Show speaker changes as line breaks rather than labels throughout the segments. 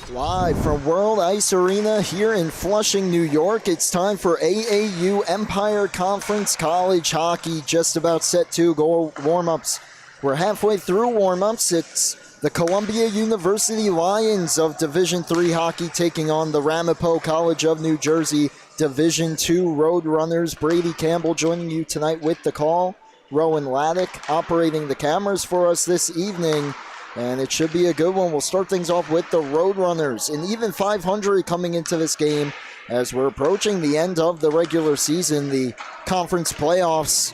Live from World Ice Arena here in Flushing, New York, it's time for AAU Empire Conference College Hockey. Just about set to go warm-ups. We're halfway through warm-ups. It's the Columbia University Lions of Division III hockey taking on the Ramapo College of New Jersey Division II Roadrunners. Brady Campbell joining you tonight with the call. Rowan Laddick operating the cameras for us this evening. And it should be a good one. We'll start things off with the Roadrunners. An even 500 coming into this game as we're approaching the end of the regular season. The conference playoffs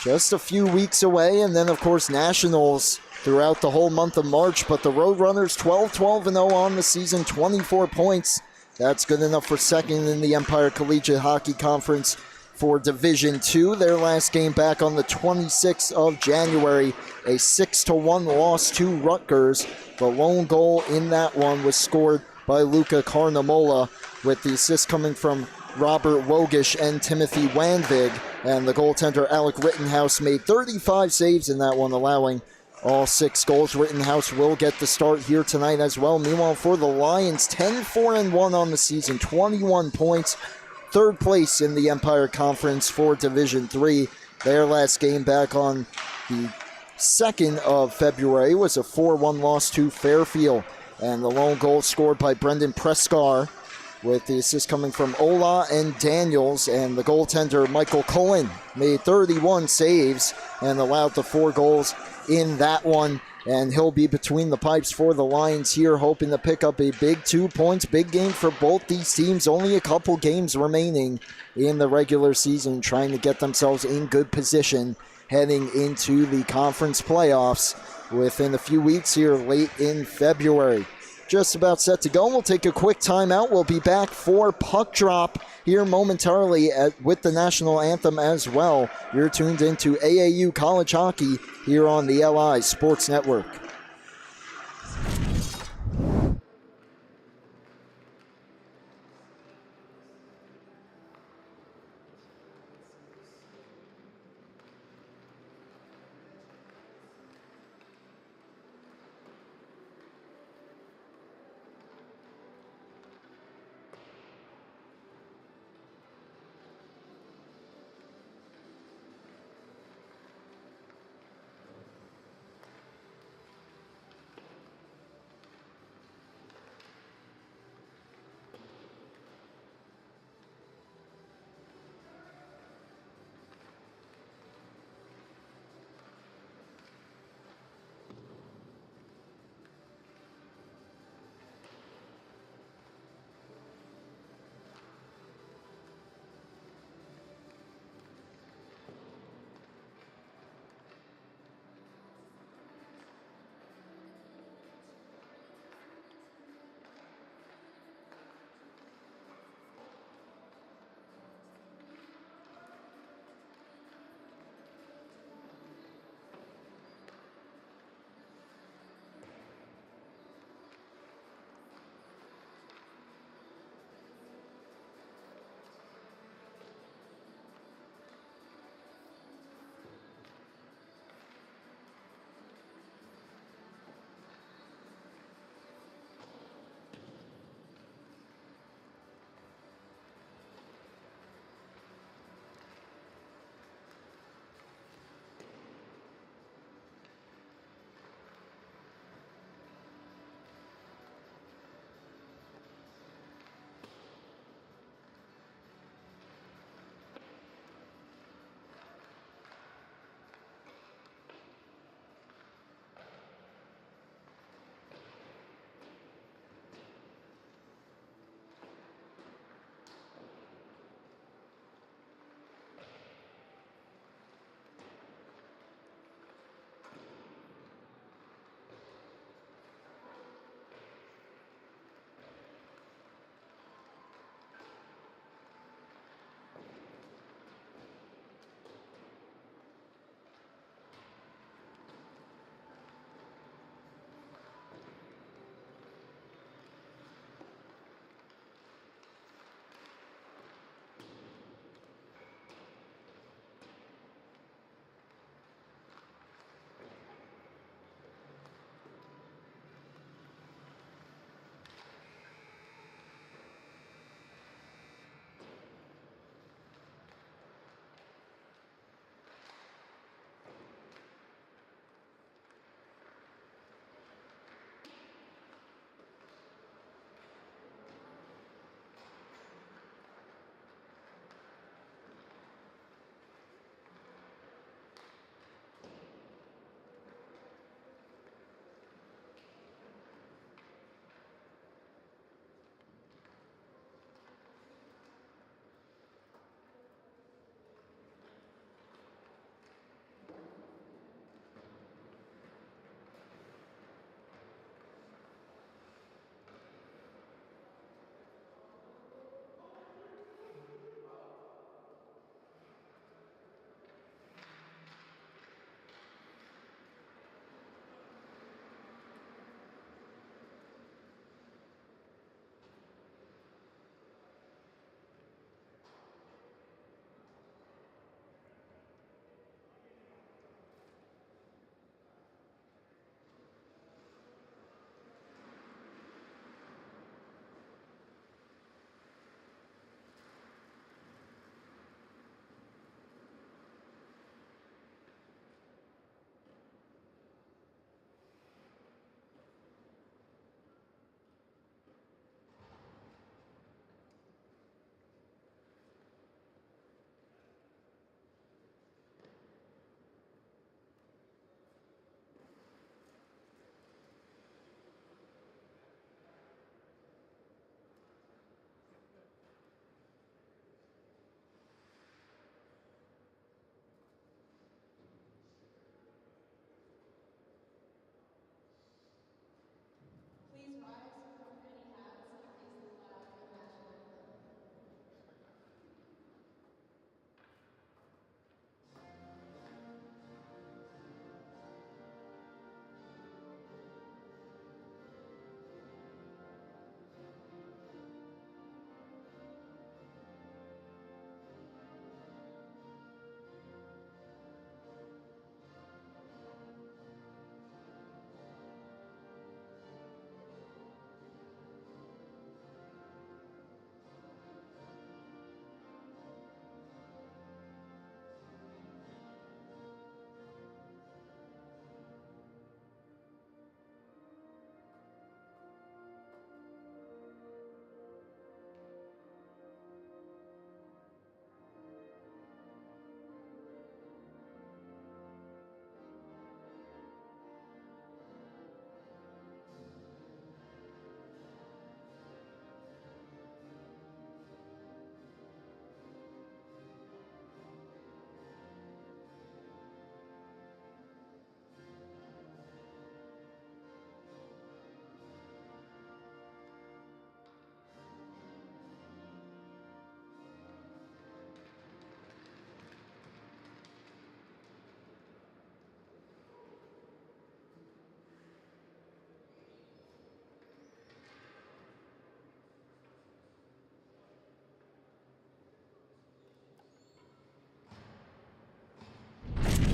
just a few weeks away. And then, of course, nationals throughout the whole month of March. But the Roadrunners 12-12-0 on the season, 24 points. That's good enough for second in the Empire Collegiate Hockey Conference for Division II. Their last game back on the 26th of January, a 6-1 loss to Rutgers. The lone goal in that one was scored by Luca Carnamola, with the assist coming from Robert Wogish and Timothy Wandvig. And the goaltender Alec Rittenhouse made 35 saves in that one, allowing all 6 goals. Rittenhouse will get the start here tonight as well. Meanwhile, for the Lions, 10-4-1 on the season, 21 points. Third place in the Empire Conference for Division III. Their last game back on the 2nd of February was a 4-1 loss to Fairfield. And the lone goal scored by Brendan Prescar, with the assist coming from Ola and Daniels. And the goaltender Michael Cullen made 31 saves and allowed the 4 goals in that one. And he'll be between the pipes for the Lions here, hoping to pick up a big 2 points. Big game for both these teams. Only a couple games remaining in the regular season, trying to get themselves in good position heading into the conference playoffs within a few weeks here late in February. Just about set to go. We'll take a quick timeout. We'll be back for Puck Drop here momentarily with the national anthem as well. You're tuned into AAU College Hockey here on the LI Sports Network.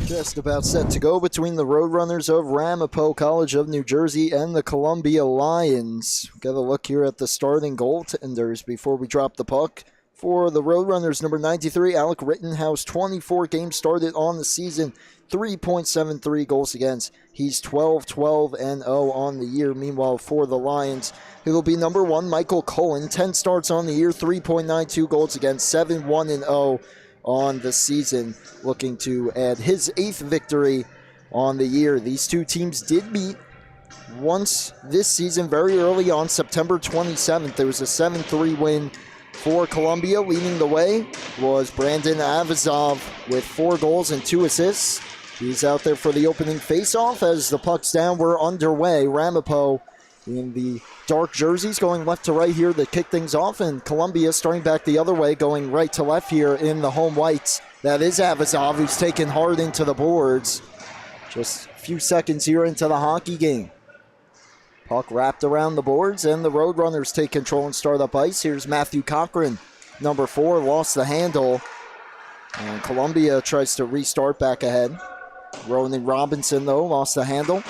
Just about set to go between the Roadrunners of Ramapo College of New Jersey and the Columbia Lions. Got a look here at the starting goaltenders before we drop the puck. For the Roadrunners, number 93, Alec Rittenhouse, 24 games started on the season, 3.73 goals against. He's 12-12-0 on the year. Meanwhile, for the Lions, it'll be number 1, Michael Cullen, 10 starts on the year, 3.92 goals against, 7-1-0 on the season, looking to add his 8th victory on the year. These two teams did meet once this season, very early on, September 27th. There was a 7-3 win for Columbia. Leading the way was Brandon Avazov with 4 goals and 2 assists. He's out there for the opening faceoff as the puck's down. We're underway. Ramapo in the dark jerseys going left to right here to kick things off, and Columbia starting back the other way, going right to left here in the home whites. That is Avazov, who's taken hard into the boards. Just a few seconds here into the hockey game. Puck wrapped around the boards, and the Roadrunners take control and start up ice. Here's Matthew Cochran, number 4, lost the handle, and Columbia tries to restart back ahead. Ronan Robinson, though, lost the handle.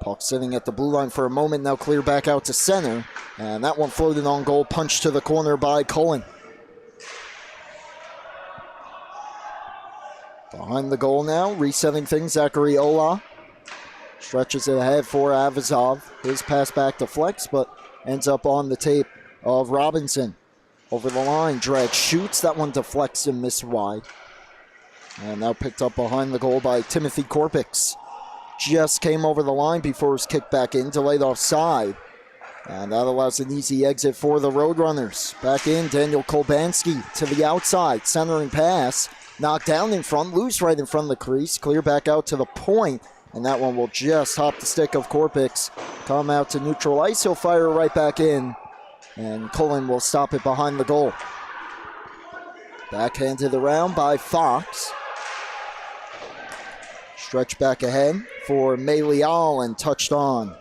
Puck sitting at the blue line for a moment, now clear back out to center. And that one floated on goal, punched to the corner by Cullen. Behind the goal now, resetting things, Zachary Ola. Stretches it ahead for Avazov. His pass back to Flex, but ends up on the tape of Robinson. Over the line, Dredd shoots, that one deflects and missed wide. And now picked up behind the goal by Timothy Korpix. Just came over the line before it was kicked back in, delayed offside. And that allows an easy exit for the Roadrunners. Back in, Daniel Kolbanski to the outside, centering pass. Knocked down in front, loose right in front of the crease. Clear back out to the point, and that one will just hop the stick of Korpix. Come out to neutral ice, he'll fire it right back in. And Cullen will stop it behind the goal. Backhanded around by Fox. Stretch back ahead for Melial and touched on.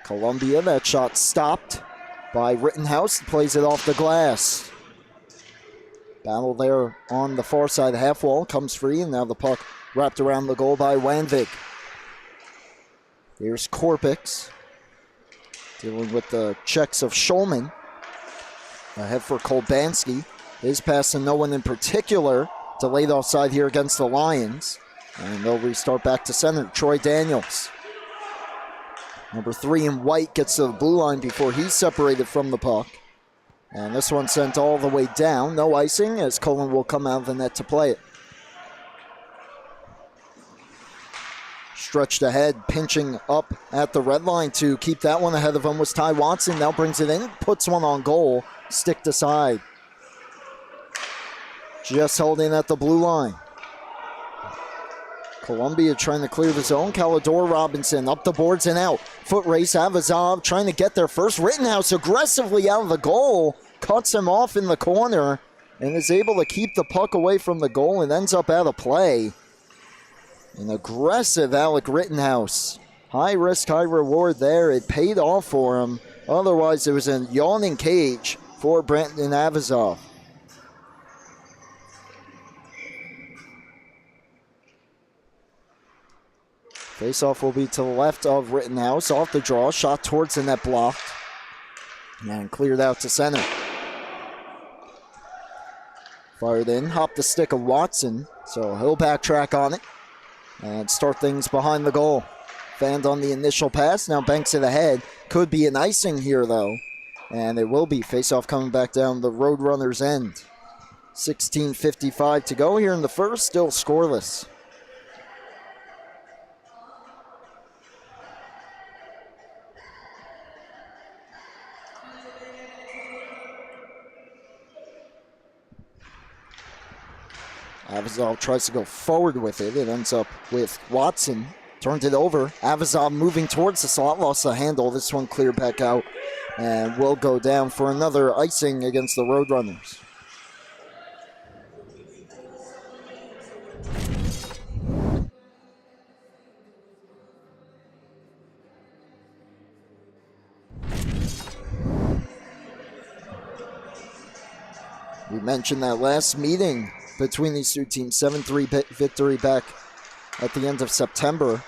Columbia, that shot stopped by Rittenhouse. Plays it off the glass. Battle there on the far side half wall. Comes free, and now the puck wrapped around the goal by Wanvig. Here's Korpix. Dealing with the checks of Schulman. Ahead for Kolbanski. His pass to no one in particular. Delayed offside here against the Lions. And they'll restart back to center. Troy Daniels. Number 3 in white gets to the blue line before he's separated from the puck. And this one sent all the way down. No icing as Cullen will come out of the net to play it. Stretched ahead, pinching up at the red line to keep that one ahead of him was Ty Watson. Now brings it in, puts one on goal, sticked aside. Just holding at the blue line. Columbia trying to clear the zone. Calidor Robinson up the boards and out. Foot race, Avazov trying to get there first. Rittenhouse aggressively out of the goal. Cuts him off in the corner and is able to keep the puck away from the goal and ends up out of play. An aggressive Alec Rittenhouse. High risk, high reward there. It paid off for him. Otherwise, there was a yawning cage for Brandon Avazov. Faceoff will be to the left of Rittenhouse. Off the draw, shot towards the net, blocked. And cleared out to center. Fired in, hopped the stick of Watson. So he'll backtrack on it and start things behind the goal. Fanned on the initial pass, now banks it ahead. Could be an icing here though. And it will be. Faceoff coming back down the Roadrunners' end. 16:55 to go here in the first, still scoreless. Avazov tries to go forward with it. It ends up with Watson. Turned it over. Avazov moving towards the slot. Lost the handle. This one cleared back out. And will go down for another icing against the Roadrunners. We mentioned that last meeting between these two teams, 7-3 victory back at the end of September.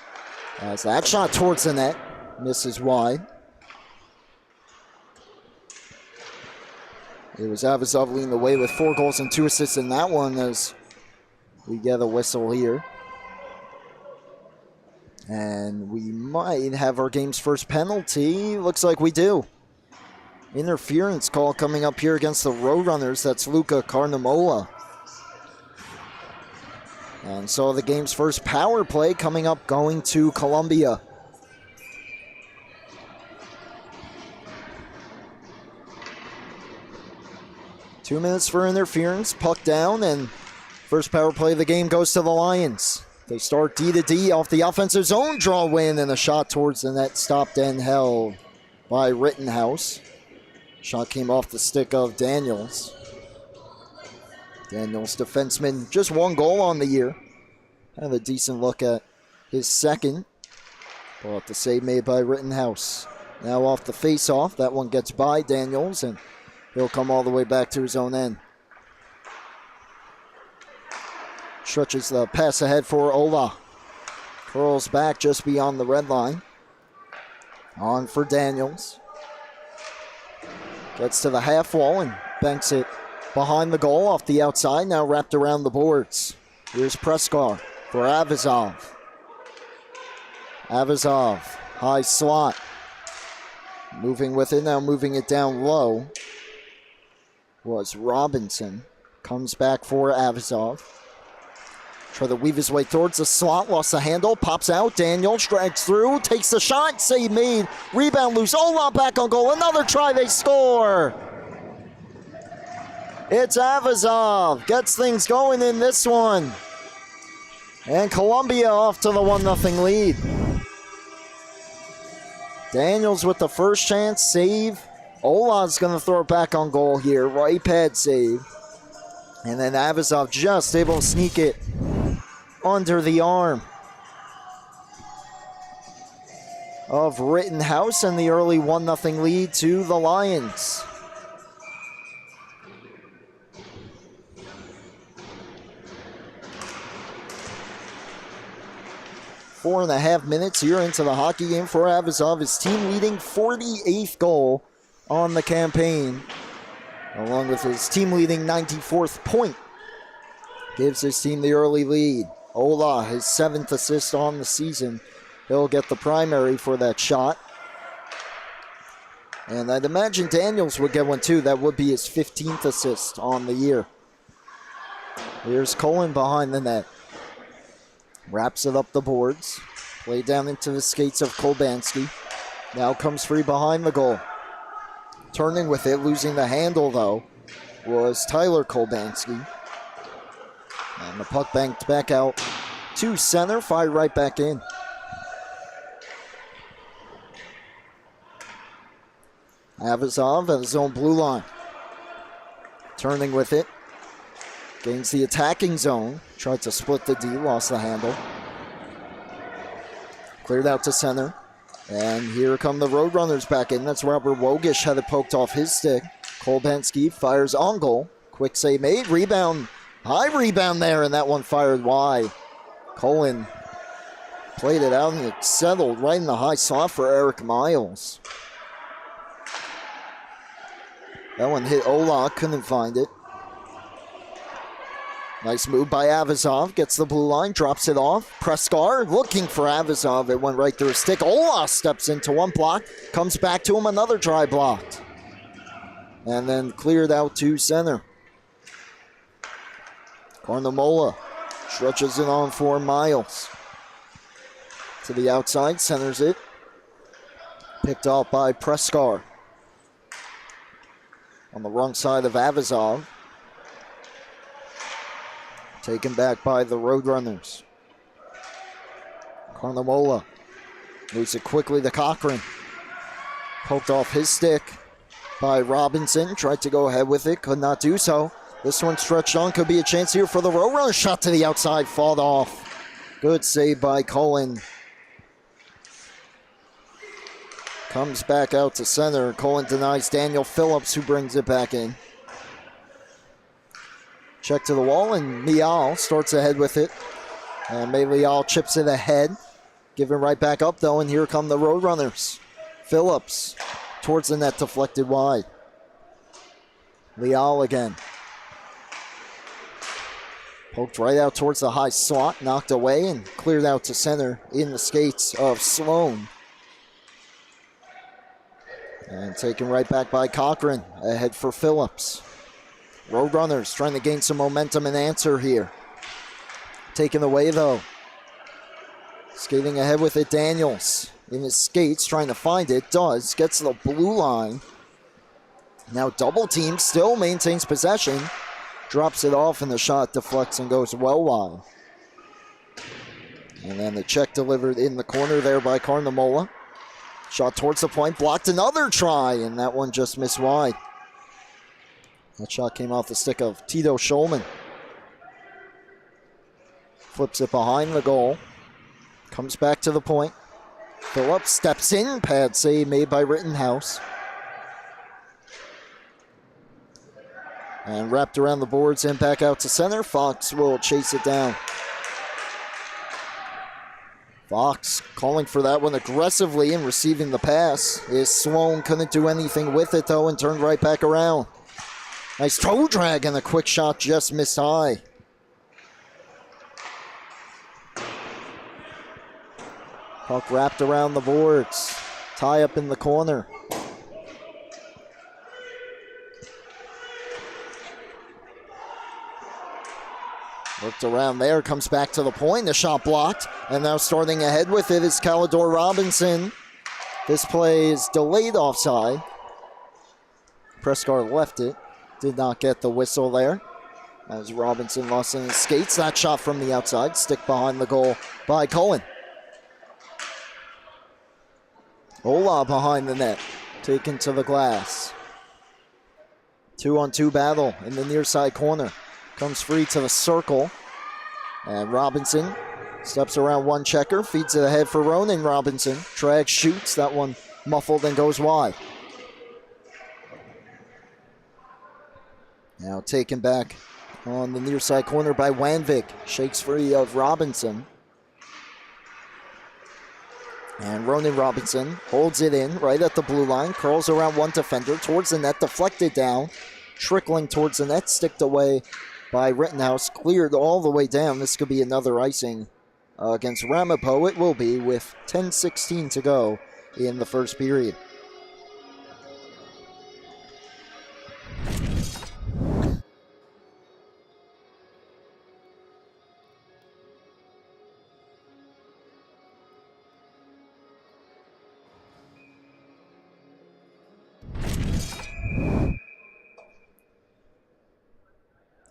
As that shot towards the net misses wide. It was Avazov leading the way with 4 goals and 2 assists in that one as we get a whistle here. And we might have our game's first penalty. Looks like we do. Interference call coming up here against the Roadrunners. That's Luca Carnamola. And so the game's first power play coming up, going to Columbia. Two minutes for interference, puck down, and first power play of the game goes to the Lions. They start D to D off the offensive zone, draw win, and a shot towards the net stopped and held by Rittenhouse. Shot came off the stick of Daniels. Daniels, defenseman, just 1 goal on the year. Have a decent look at his second. But the save made by Rittenhouse. Now off the face-off, that one gets by Daniels, and he'll come all the way back to his own end. Stretches the pass ahead for Ola. Curls back just beyond the red line. On for Daniels. Gets to the half wall and banks it behind the goal off the outside. Now wrapped around the boards. Here's Preskar for Avazov. Avazov, high slot. Moving with it, now moving it down low was Robinson. Comes back for Avazov. Try to weave his way towards the slot, lost the handle, pops out. Daniels drags through, takes the shot, save made. Rebound loose, Ola back on goal, another try, they score. It's Avazov, gets things going in this one. And Columbia off to the 1-0 lead. Daniels with the first chance, save. Ola's gonna throw it back on goal here, right pad save. And then Avazov just able to sneak it under the arm of Rittenhouse, and the early 1-0 lead to the Lions. Four and a half minutes here into the hockey game for Avazov. His team leading 48th goal on the campaign, along with his team leading 94th point. Gives his team the early lead. Ola, his 7th assist on the season. He'll get the primary for that shot. And I'd imagine Daniels would get one too. That would be his 15th assist on the year. Here's Cullen behind the net. Wraps it up the boards. Play down into the skates of Kolbanski. Now comes free behind the goal. Turning with it, losing the handle though, was Tyler Kolbanski. And the puck banked back out to center, fired right back in. Avazov at his own blue line. Turning with it. Gains the attacking zone. Tried to split the D, lost the handle. Cleared out to center. And here come the Roadrunners back in. That's Robert Wogish, had it poked off his stick. Kolbanski fires on goal. Quick save made. Rebound. High rebound there, and that one fired wide. Cullen played it out, and it settled right in the high slot for Eric Miles. That one hit Ola, couldn't find it. Nice move by Avazov, gets the blue line, drops it off. Preskar looking for Avazov, it went right through his stick. Ola steps into one block, comes back to him, another try blocked. And then cleared out to center. Carnamola stretches it on for Miles. To the outside, centers it. Picked off by Preskar. On the wrong side of Avazov. Taken back by the Roadrunners. Carnamola moves it quickly to Cochran. Poked off his stick by Robinson. Tried to go ahead with it, could not do so. This one stretched on, could be a chance here for the Roadrunners. Shot to the outside, fought off. Good save by Cullen. Comes back out to center. Cullen denies Daniel Phillips, who brings it back in. Check to the wall, and Leal starts ahead with it. And May Leal chips it ahead. Giving right back up, though, and here come the Roadrunners. Phillips towards the net, deflected wide. Leal again. Poked right out towards the high slot, knocked away, and cleared out to center in the skates of Sloan. And taken right back by Cochran, ahead for Phillips. Roadrunners trying to gain some momentum and answer here. Taken away, though. Skating ahead with it, Daniels. In his skates, trying to find it. Does. Gets to the blue line. Now double team, still maintains possession. Drops it off, and the shot deflects and goes well wide. And then the check delivered in the corner there by Carnamola. Shot towards the point, blocked another try, and that one just missed wide. That shot came off the stick of Tito Schulman. Flips it behind the goal. Comes back to the point. Phillips steps in. Pad save made by Rittenhouse. And wrapped around the boards and back out to center. Fox will chase it down. Fox calling for that one aggressively and receiving the pass. Sloan couldn't do anything with it, though, and turned right back around. Nice toe drag, and a quick shot just missed high. Puck wrapped around the boards. Tie up in the corner. Worked around there, comes back to the point. The shot blocked, and now starting ahead with it is Calidor Robinson. This play is delayed offside. Prescar left it. Did not get the whistle there, as Robinson lost in his skates. That shot from the outside, stick behind the goal by Cullen. Ola behind the net, taken to the glass. 2-on-2 battle in the near side corner. Comes free to the circle, and Robinson steps around one checker, feeds it ahead for Ronan Robinson. Drag shoots, that one muffled and goes wide. Now taken back on the near side corner by Wanvik. Shakes free of Robinson. And Ronan Robinson holds it in right at the blue line. Curls around one defender towards the net. Deflected down. Trickling towards the net. Sticked away by Rittenhouse. Cleared all the way down. This could be another icing against Ramapo. It will be with 10:16 to go in the first period.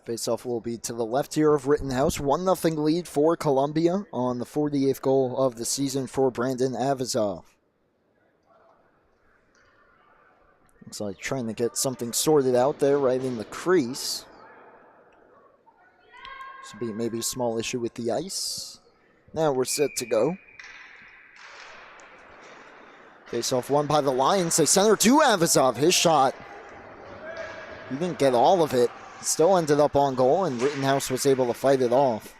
Faceoff will be to the left here of Rittenhouse. 1-0 lead for Columbia on the 48th goal of the season for Brandon Avazov. Looks like trying to get something sorted out there right in the crease. This will be maybe a small issue with the ice. Now we're set to go. Faceoff won by the Lions. They center to Avazov. His shot. He didn't get all of it. Still ended up on goal, and Rittenhouse was able to fight it off.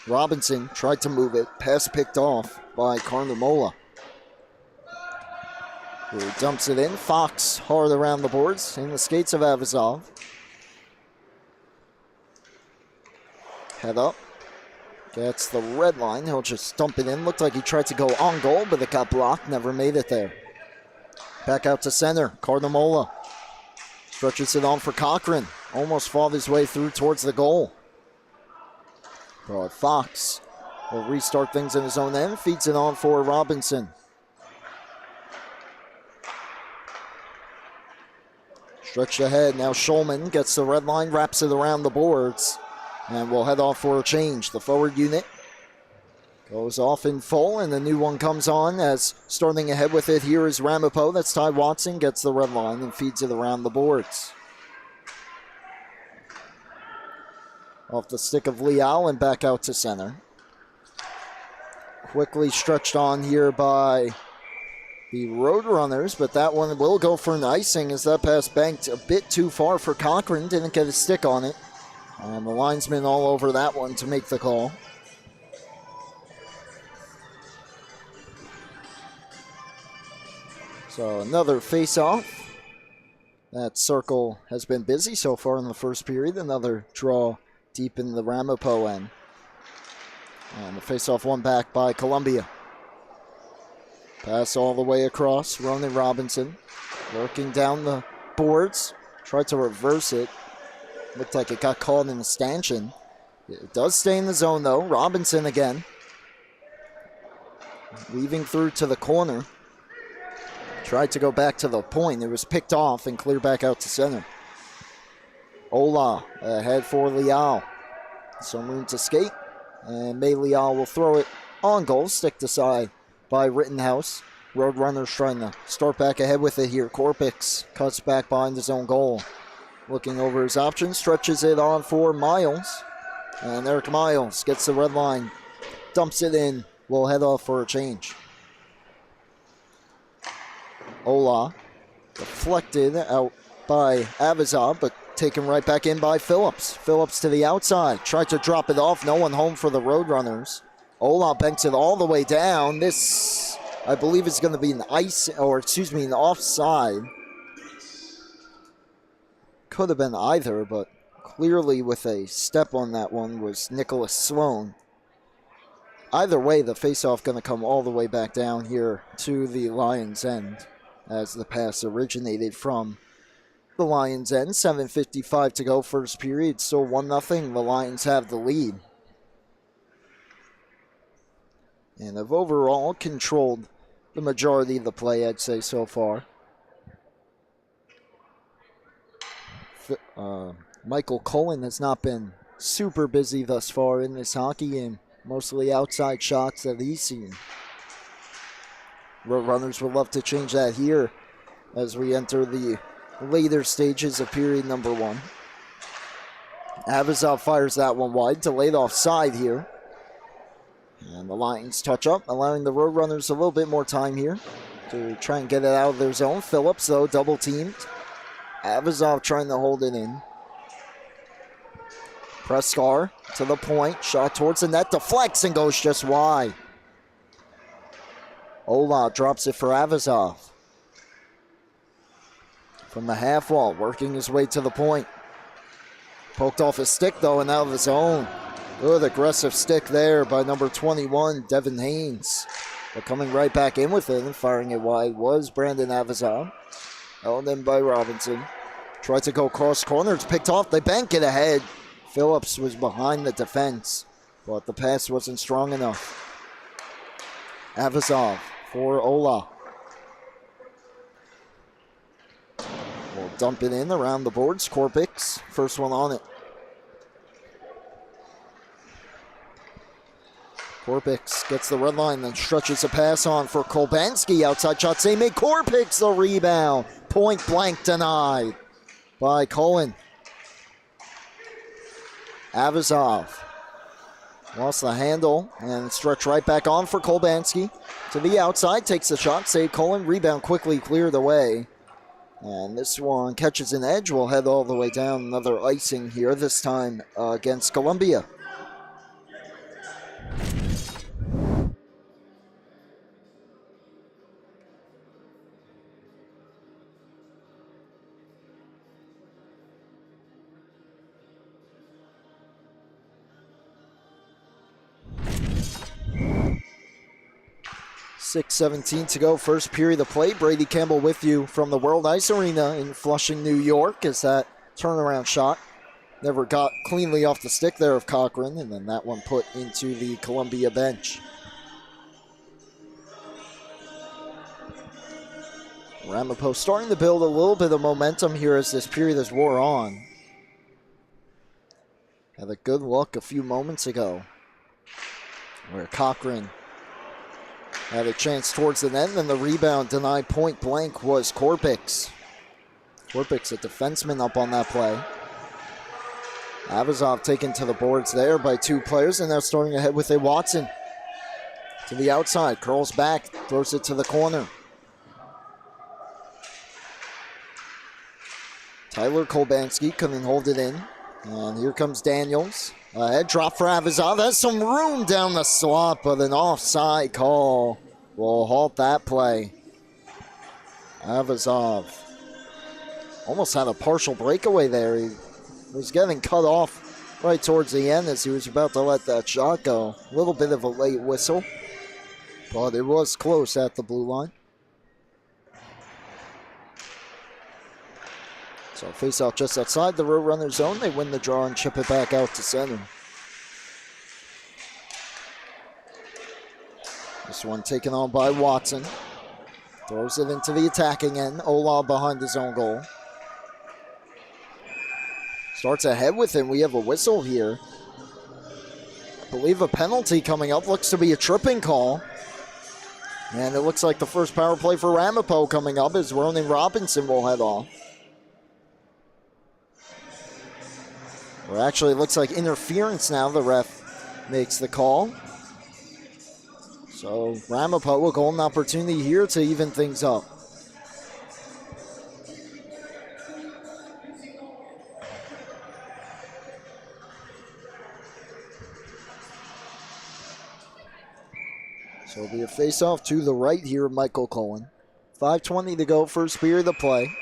Robinson tried to move it. Pass picked off by Carnamola, who dumps it in. Fox hard around the boards in the skates of Avazov. Head up. Gets the red line. He'll just dump it in. Looked like he tried to go on goal, but it got blocked. Never made it there. Back out to center. Carnamola stretches it on for Cochran. Almost fought his way through towards the goal. But Fox will restart things in his own end. Feeds it on for Robinson. Stretched ahead. Now Schulman gets the red line, wraps it around the boards, and will head off for a change. The forward unit goes off in full, and the new one comes on as starting ahead with it here is Ramapo. That's Ty Watson, gets the red line and feeds it around the boards. Off the stick of Leal and back out to center. Quickly stretched on here by the Roadrunners, but that one will go for an icing as that pass banked a bit too far for Cochran. Didn't get a stick on it. And the linesman all over that one to make the call. So another face-off. That circle has been busy so far in the first period. Another draw deep in the Ramapo end. And the face-off one back by Columbia. Pass all the way across. Ronan Robinson working down the boards. Tried to reverse it. Looked like it got caught in a stanchion. It does stay in the zone though. Robinson again. Weaving through to the corner. Tried to go back to the point. It was picked off and cleared back out to center. Ola ahead for Leal. Some room to skate. And May Leal will throw it on goal. Sticked aside by Rittenhouse. Roadrunners trying to start back ahead with it here. Korpix cuts back behind his own goal. Looking over his options. Stretches it on for Miles. And Eric Miles gets the red line. Dumps it in. Will head off for a change. Ola deflected out by Avazov, but taken right back in by Phillips. Phillips to the outside. Tried to drop it off. No one home for the Roadrunners. Ola banks it all the way down. This, I believe, is going to be an an offside. Could have been either, but clearly with a step on that one was Nicholas Sloan. Either way, the faceoff going to come all the way back down here to the Lions' end as the pass originated from the Lions' end. 7:55 to go, first period. Still 1-0. The Lions have the lead. And have overall controlled the majority of the play, I'd say, so far. Michael Cullen has not been super busy thus far in this hockey game. Mostly outside shots that he's seen. Roadrunners would love to change that here as we enter the later stages of period number one. Avazov fires that one wide, delayed offside here. And the Lions touch up, allowing the Roadrunners a little bit more time here to try and get it out of their zone. Phillips, though, double teamed. Avazov trying to hold it in. Preskar to the point, shot towards the net, deflects and goes just wide. Ola drops it for Avazov. From the half wall, working his way to the point. Poked off his stick, though, and out of the zone. Good aggressive stick there by number 21, Devin Haynes. But coming right back in with it and firing it wide was Brandon Avazov. Held in by Robinson. Tried to go cross corner, it's picked off, they bank it ahead. Phillips was behind the defense, but the pass wasn't strong enough. Avazov for Ola. We'll dump it in around the boards. Korpix, first one on it. Korpix gets the red line, then stretches a pass on for Kolbanski. Outside shot, save made. Korpix the rebound. Point blank denied by Cullen. Avazov lost the handle and stretched right back on for Kolbanski. To the outside, takes the shot, save Cullen. Rebound quickly cleared away. And this one catches an edge, will head all the way down. Another icing here, this time against Columbia. .6:17 to go, first period of play. Brady Campbell with you from the World Ice Arena in Flushing, New York, as that turnaround shot never got cleanly off the stick there of Cochran, and then that one put into the Columbia bench. Ramapo starting to build a little bit of momentum here as this period has wore on. Had a good look a few moments ago where Cochran had a chance towards the net, and the rebound denied point blank was Korpix. Korpix, a defenseman, up on that play. Avazov taken to the boards there by two players, and now starting ahead with a Watson. To the outside, curls back, throws it to the corner. Tyler Kolbanski couldn't hold it in. And here comes Daniels. Head drop for Avizov. Has some room down the slot, but an offside call will halt that play. Avizov almost had a partial breakaway there. He was getting cut off right towards the end as he was about to let that shot go. A little bit of a late whistle, but it was close at the blue line. So face off just outside the Roadrunner zone. They win the draw and chip it back out to center. This one taken on by Watson. Throws it into the attacking end. Ola behind his own goal. Starts ahead with him. We have a whistle here. I believe a penalty coming up. Looks to be a tripping call. And it looks like the first power play for Ramapo coming up as Ronan Robinson will head off. Or actually, it looks like interference now. The ref makes the call. So Ramapo will go an opportunity here to even things up. So it'll be a face-off to the right here of Michael Cohen. 5:20 to go, first period of the play.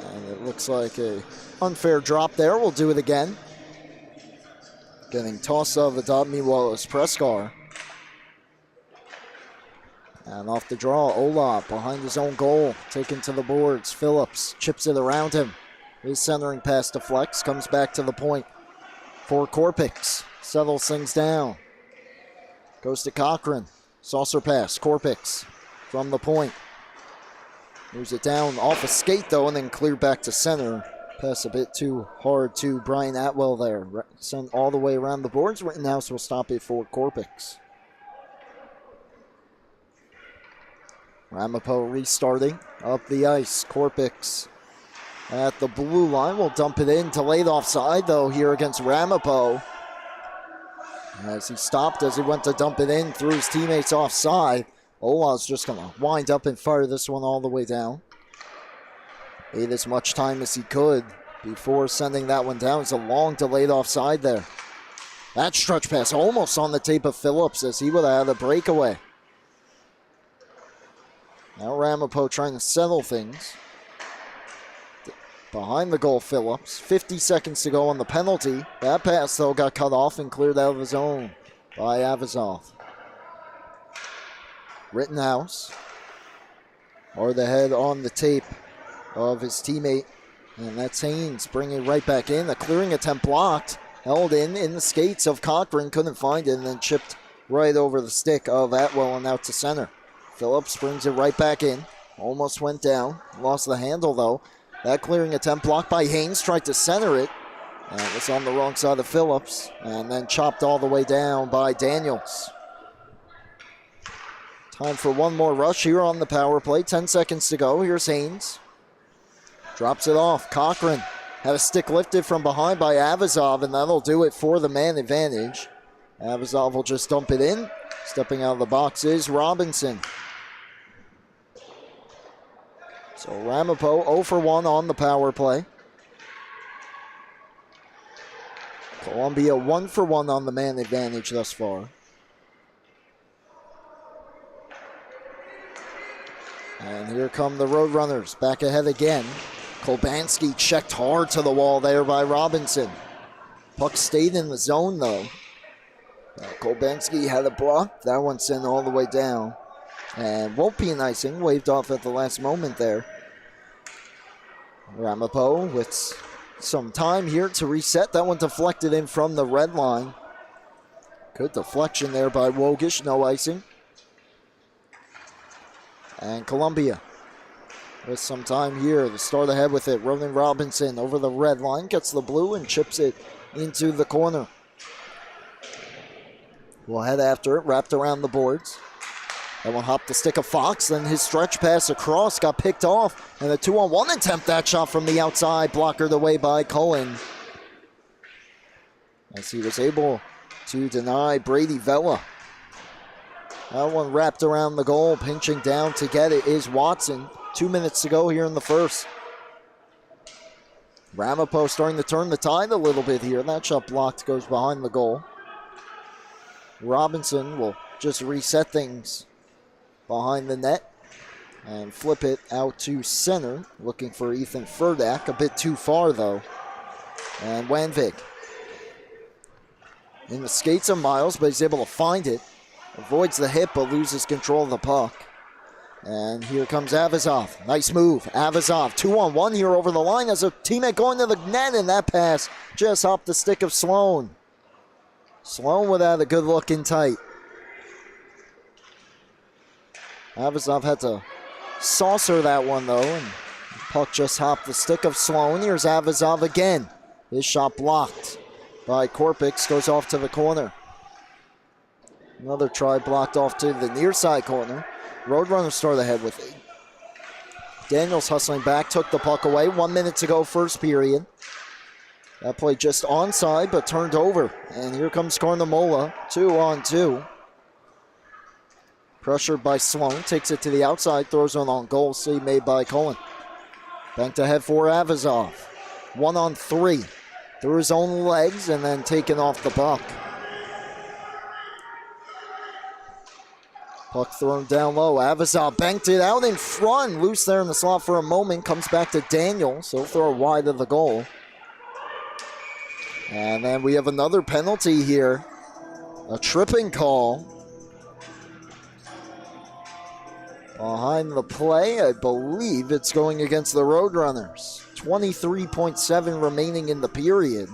And it looks like a unfair drop there. We'll do it again. Getting tossed off the top, meanwhile it's Preskar. And off the draw, Olaf behind his own goal, taken to the boards. Phillips chips it around him. His centering pass deflects, comes back to the point for Korpix. Settles things down. Goes to Cochran. Saucer pass, Korpix from the point. Moves it down off a skate though, and then clear back to center. Pass a bit too hard to Brian Atwell there. Sent all the way around the boards. Rittenhouse will stop it for Korpix. Ramapo restarting up the ice. Korpix at the blue line will dump it in. Delayed offside though here against Ramapo. As he stopped as he went to dump it in, threw his teammates offside. Ola's just going to wind up and fire this one all the way down. Ate as much time as he could before sending that one down. It's a long delayed offside there. That stretch pass almost on the tape of Phillips as he would have had a breakaway. Now Ramapo trying to settle things. Behind the goal, Phillips. 50 seconds to go on the penalty. That pass, though, got cut off and cleared out of his own by Avizov. Rittenhouse. Or the head on the tape of his teammate. And that's Haynes bringing it right back in. A clearing attempt blocked. Held in the skates of Cochran. Couldn't find it and then chipped right over the stick of Atwell and out to center. Phillips brings it right back in. Almost went down. Lost the handle, though. That clearing attempt blocked by Haynes. Tried to center it. And it was on the wrong side of Phillips. And then chopped all the way down by Daniels. Time for one more rush here on the power play. 10 seconds to go. Here's Haynes. Drops it off. Cochran had a stick lifted from behind by Avizov, and that'll do it for the man advantage. Avizov will just dump it in. Stepping out of the box is Robinson. So Ramapo 0 for 1 on the power play. Columbia 1 for 1 on the man advantage thus far. And here come the Roadrunners back ahead again. Kolbanski checked hard to the wall there by Robinson. Puck stayed in the zone though. Kolbanski had a block. That one sent all the way down. And won't be an icing. Waved off at the last moment there. Ramapo with some time here to reset. That one deflected in from the red line. Good deflection there by Wogish. No icing. And Columbia with some time here to start ahead with it. Ronan Robinson over the red line. Gets the blue and chips it into the corner. We'll head after it. Wrapped around the boards. That one hopped the stick of Fox, then his stretch pass across got picked off, and a 2-on-1 attempt. That shot from the outside, blockered away by Cullen. As he was able to deny Brady Vela. That one wrapped around the goal, pinching down to get it is Watson. 2 minutes to go here in the first. Ramapo starting to turn the tide a little bit here. That shot blocked, goes behind the goal. Robinson will just reset things behind the net and flip it out to center, looking for Ethan Furdak. A bit too far, though. And Wanvik in the skates of Miles, but he's able to find it. Avoids the hit, but loses control of the puck. And here comes Avazov. Nice move. Avazov 2-on-1 here over the line as a teammate going to the net, and that pass just off the stick of Sloan. Sloan without a good look in tight. Avazov had to saucer that one, though, and the puck just hopped the stick of Sloan. Here's Avazov again. His shot blocked by Korpix, goes off to the corner. Another try blocked off to the near side corner. Roadrunners start ahead with it. Daniels hustling back, took the puck away. 1 minute to go, first period. That play just onside, but turned over. And here comes Carnamola, 2-on-2. Pressured by Sloan, takes it to the outside, throws it on goal, save made by Cullen. Banked ahead for Avazov. 1-on-3. Through his own legs and then taken off the puck. Puck thrown down low. Avazov banked it out in front. Loose there in the slot for a moment. Comes back to Daniels. He'll throw it wide of the goal. And then we have another penalty here. A tripping call. Behind the play, I believe it's going against the Roadrunners. 23.7 remaining in the period.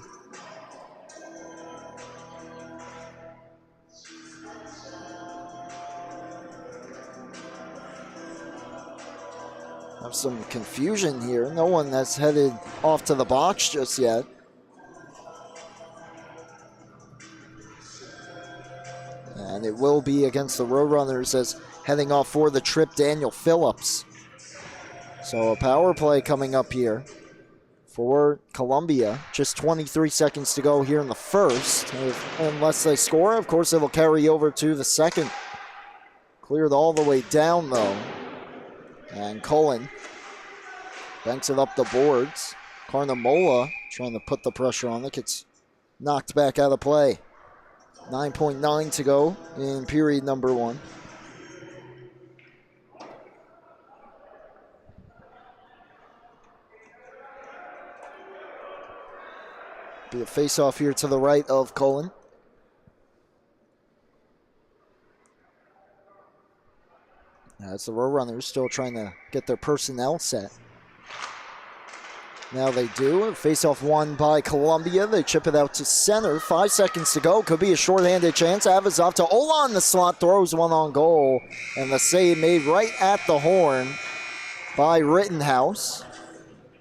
Have some confusion here. No one that's headed off to the box just yet. And it will be against the Roadrunners as heading off for the trip, Daniel Phillips. So a power play coming up here for Columbia. Just 23 seconds to go here in the first. Unless they score, of course, it'll carry over to the second. Cleared all the way down, though. And Cullen banks it up the boards. Carnamola trying to put the pressure on it. Gets knocked back out of play. 9.9 to go in period number 1. Be a face-off here to the right of Cullen. As the Roadrunners still trying to get their personnel set. Now they do. A face-off won by Columbia. They chip it out to center. 5 seconds to go. Could be a shorthanded chance. Avazov to Ola in the slot. Throws one on goal. And the save made right at the horn by Rittenhouse.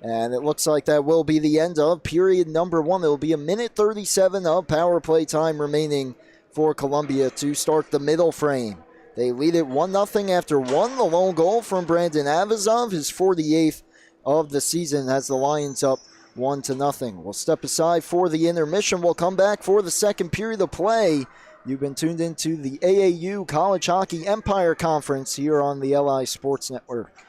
And it looks like that will be the end of period number 1. There will be a minute 37 of power play time remaining for Columbia to start the middle frame. They lead it 1-0 after 1. The lone goal from Brandon Avazov, his 48th of the season, has the Lions up 1-0. We'll step aside for the intermission. We'll come back for the second period of play. You've been tuned into the AAU College Hockey Empire Conference here on the LI Sports Network.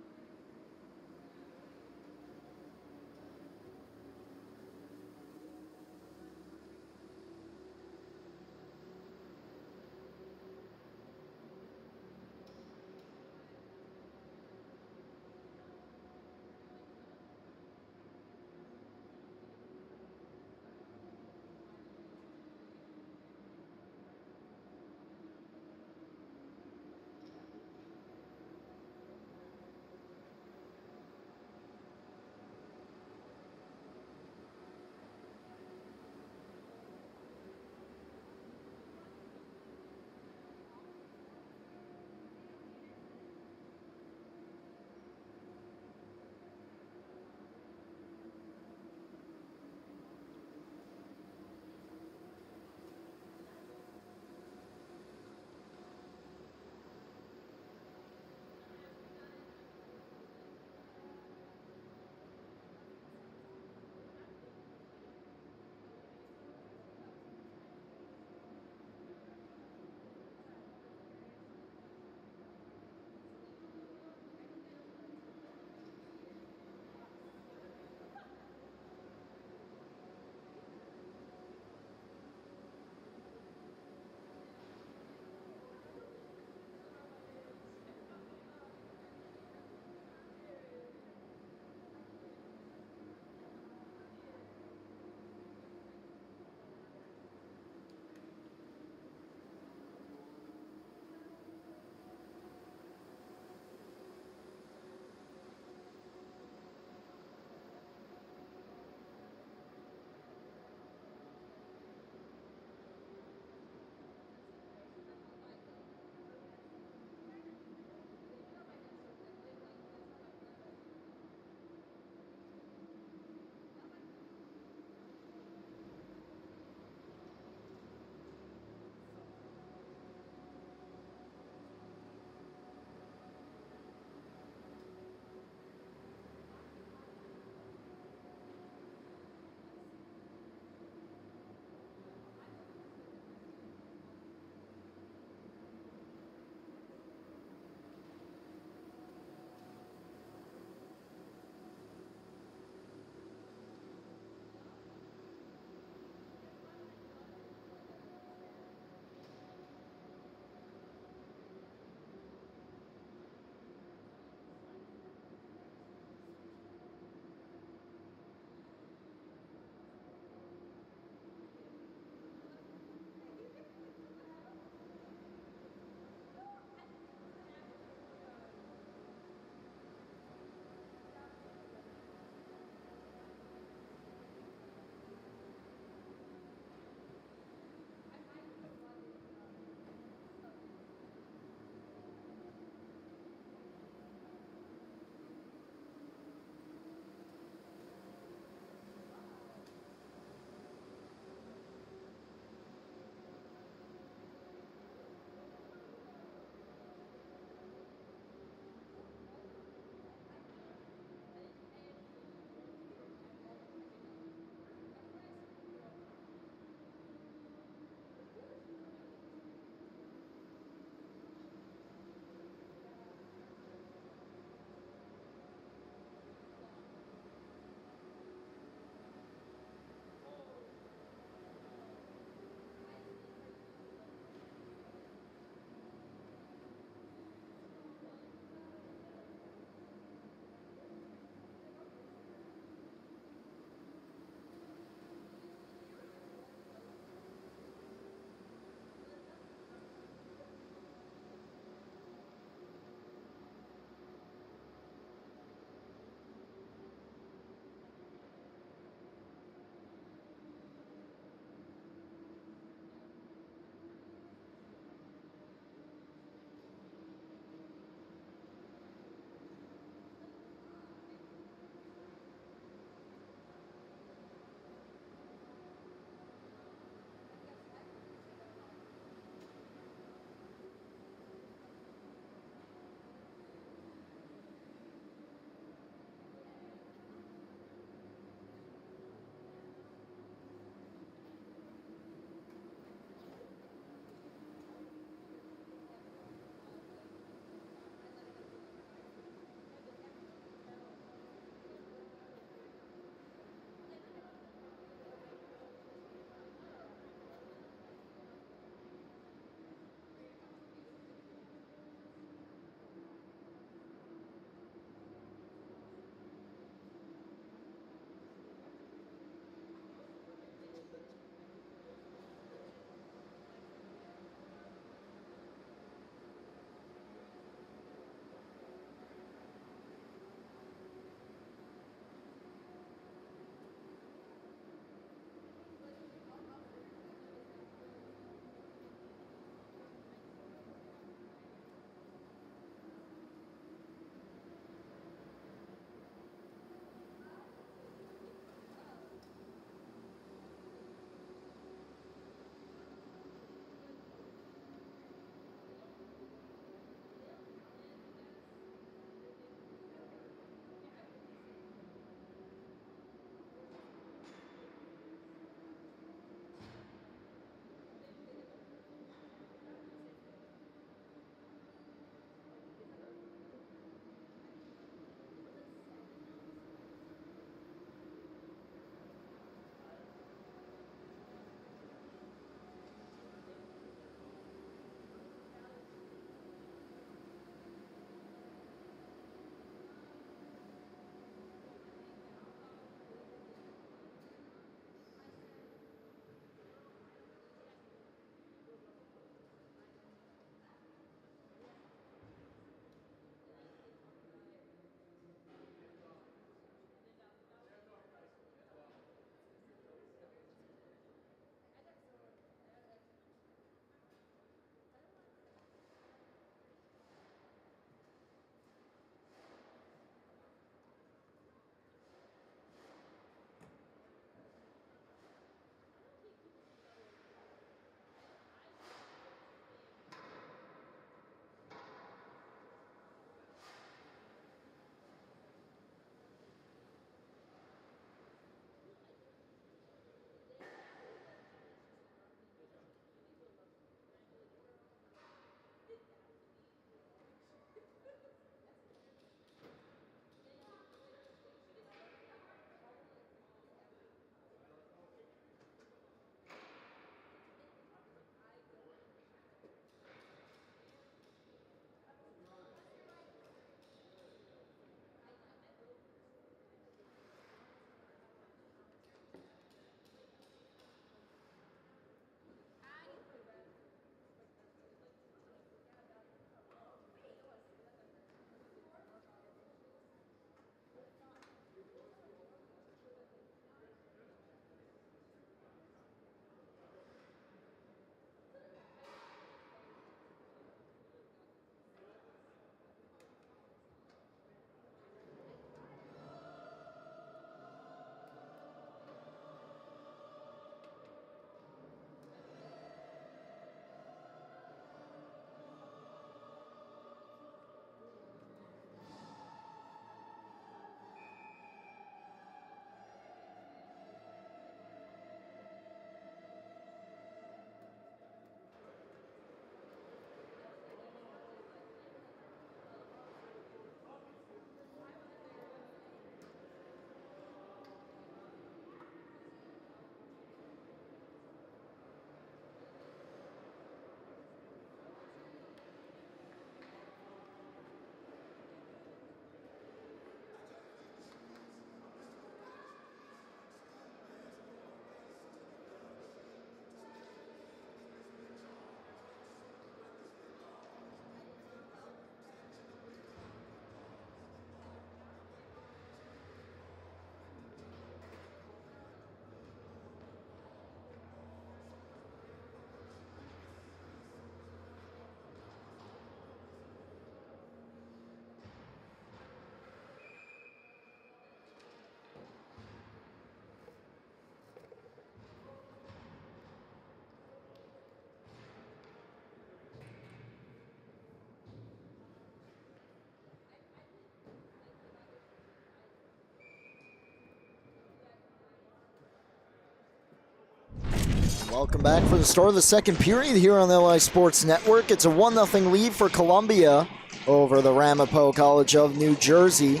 Welcome back for the start of the second period here on the LI Sports Network. It's a 1-0 lead for Columbia over the Ramapo College of New Jersey.